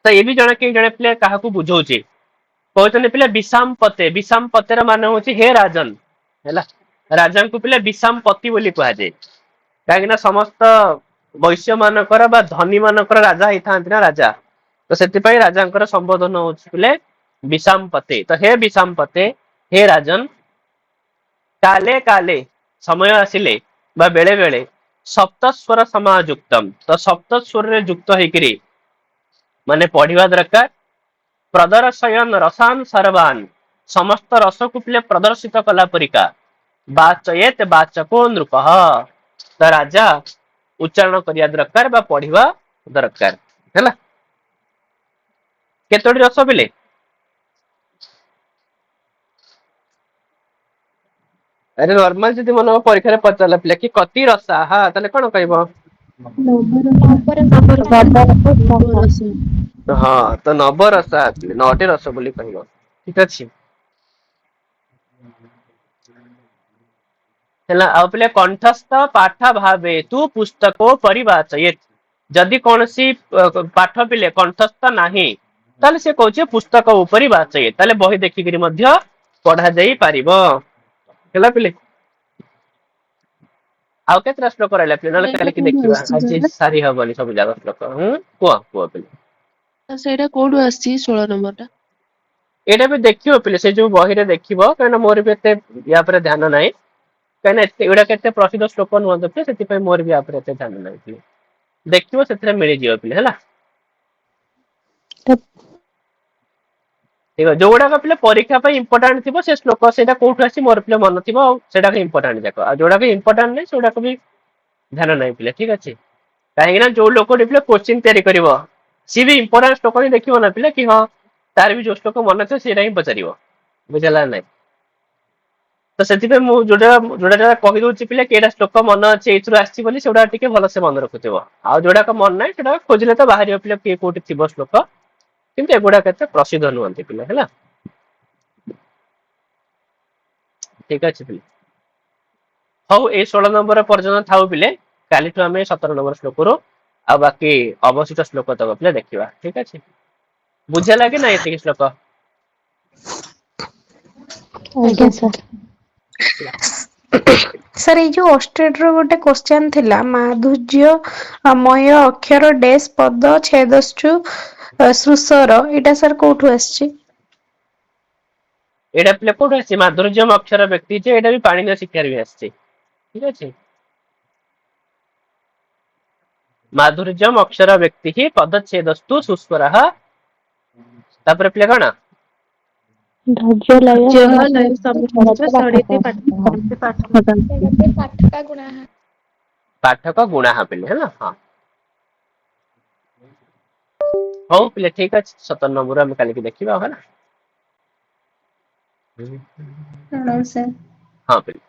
Speaker 1: तो ये भी जने के जने पिले काहा को बुझौची कहउचने पिले विसंपते विसंपते र माने होची हे राजन हैला राजन को पिले विसंपति बोली कहा जाय कागिना समस्त वैश्य मानकर बा धनी मानकर राजा हिथांती ना राजा तो सेति पई राजांकर संबोधन होची पिले विसंपते तो हे विसंपते हे राजन काले काले समय आसिले बा बेले बेले सप्त स्वर समायुक्तम तो सप्त स्वर रे युक्त हेकिरी माने पढ़िबा दरकार प्रदर्शयन रसान सर्वान समस्त रस को पिले प्रदर्शित कला परिका वाचयेत वाचको नृपः तो राजा उच्चारण करिया दरकार बा पढ़िबा दरकार हैला केतोडी रस पिले अरे नॉर्मल जदि मन परीक्षा रे पचारला पिले कि कति रसा हा ताले कोन कहबो हाँ तो नव रसा नौटे रस बोली कहबो ठीक अछि हैला आ पिले कंठस्थ पाठ भावे तू पुस्तको परिवाचयेत जदि कोनसी पाठ पिले कंठस्थ नाही ताले से कहउचे पुस्तक उपरि वाचये ताले बही देखि करी मध्य पढ़ा जाई पारिबो हैला पिले आउ केतरा श्लोक रहला पिले नले काले कि देखिबा आज सारी हबनी सब जागा श्लोक को पिले
Speaker 8: ସେଇଟା କୋଉଠୁ ଆସିଛି 16 ନମ୍ବରଟା?
Speaker 1: ଏଇଟା ବି ଦେଖିବ ପିଲେ ସେ ଯୋଉ ବହିରେ ଦେଖିବ, କାହିଁକିନା ମୋର ବି ଏତେ ୟା ଉପରେ ଧ୍ୟାନ ନାହିଁ, କାହିଁକିନା ଏଗୁଡା କେତେ ପ୍ରସିଦ୍ଧ ଶ୍ଲୋକ ନୁହଁ ପିଲେ, ସେଥିପାଇଁ ମୋର ବି ୟା ଉପରେ ଏତେ ଧ୍ୟାନ ନାହିଁ ପିଲେ। ଦେଖିବ ସେଥିରେ ମିଳିଯିବ ପିଲେ ହେଲା। ଠିକ ଅଛି, ଯୋଉଗୁଡାକ ପିଲେ ପରୀକ୍ଷା ପାଇଁ ଇମ୍ପୋର୍ଟାଣ୍ଟ ଥିବ ସେ ଶ୍ଲୋକ ସେଇଟା କୋଉଠୁ ଆସିଛି ମୋର ପିଲେ ମନ ଥିବ, ଆଉ ସେଇଟାକ ଇମ୍ପୋର୍ଟାଣ୍ଟ ଯାକ, ଆଉ ଯୋଉଟାକ ଇମ୍ପୋର୍ଟାଣ୍ଟ ନାହିଁ ସେଗୁଡାକ ବି ଧ୍ୟାନ ନାହିଁ ପିଲେ। ଠିକ ଅଛି, କାହିଁକି ନା ଯୋଉ ଲୋକଟି ପିଲେ କୋଶ୍ଚିନ୍ ତିଆରି କରିବ ସିଏ ବି ଇମ୍ପୋର୍ଟାଣ୍ଟ ଶ୍ଲୋକ ହିଁ ଦେଖିବ ନା ପିଲେ, କି ହଁ ତାର ବି ଯୋଉ ଶ୍ଲୋକ ମନେ ଥିବ ସେଇଟା ହିଁ ପଚାରିବ, ବୁଝିଲା ନା ନାଇଁ। ତ ସେଥିପାଇଁ ମୁଁ ଯୋଉଟା ଯୋଉଟା କହିଦଉଛି ପିଲା କି ଏଇଟା ଶ୍ଲୋକ ମନେ ଅଛି ଏଇଥିରୁ ଆସିଛି ବୋଲି, ସେଗୁଡା ଟିକେ ଭଲସେ ମନେ ରଖୁଥିବ, ଆଉ ଯୋଉଟାକ ମନେ ନାହିଁ ସେଟା ଖୋଜିଲେ ତ ବାହାରିବ ପିଲା କିଏ କୋଉଠି ଥିବ ଶ୍ଲୋକ, କିନ୍ତୁ ଏଗୁଡାକ ଏତେ ପ୍ରସିଦ୍ଧ ନୁହନ୍ତି ପିଲା ହେଲା। ଠିକ ଅଛି ପିଲେ, ହଉ ଏଇ 16 ନମ୍ବର ପର୍ଯ୍ୟନ୍ତ ଥାଉ ପିଲେ, କାଲିଠୁ ଆମେ 17 ନମ୍ବର ଶ୍ଲୋକରୁ ଆଉ ବାକି ଅବଶିଷ୍ଟ ଶ୍ଲୋକ ତକ ପିଲେ ଦେଖିବା। ଠିକ ଅଛି, ବୁଝିହେଲା କି ନାଇଁ ଏତିକି ଶ୍ଲୋକ?
Speaker 6: ଆଜ୍ଞା ସାର୍।
Speaker 2: ସାର୍ ଏଇ ଯୋଉ ଅଷ୍ଟ୍ରେଟର ଗୋଟେ କ୍ୱେଶ୍ଚନ ଥିଲା, ମାଧୁର୍ଯ୍ୟମୟ ଅକ୍ଷର ଡେସ୍ ପଦ ଛେଦଶ୍ଚୁ ଶ୍ରୁସର, ଏଇଟା ସାର୍ କୋଉଠୁ ଆସିଛି?
Speaker 1: ଏଇଟା ପିଲେ କୋଉଠୁ ଆସିଛି? ମାଧୁର୍ଯ୍ୟମ ଅକ୍ଷର ବ୍ୟକ୍ତି, ଯେ ଏଇଟା ବି ପାଣିନ ଶିକ୍ଷାରେ ବି ଆସିଛି। ଠିକ ଅଛି, ମାଧୁର୍ଯ୍ୟମ ଅକ୍ଷର ବ୍ୟକ୍ତି ହିଁ ପଦଚ୍ଛେଦସ୍ତୁ ସୁସ୍ୱରଃ, ତାପରେ ପିଲେ କଣ?
Speaker 6: ଧୈର୍ଯ୍ୟ
Speaker 3: ଜୟ
Speaker 6: ଲୟ
Speaker 3: ଲୟ ସମିଶ୍ର ଷଡ଼ିତେ
Speaker 1: ପାଠକ ଗୁଣାହ ପିଲେ ହେଲା। ହଁ ହଉ ପିଲେ ଠିକ ଅଛି, 17 ନମ୍ବର ଆମେ କାଲିକି ଦେଖିବା ହେଲା।
Speaker 2: ପ୍ରଣାମ ସାର୍।
Speaker 1: ହଁ ପିଲେ।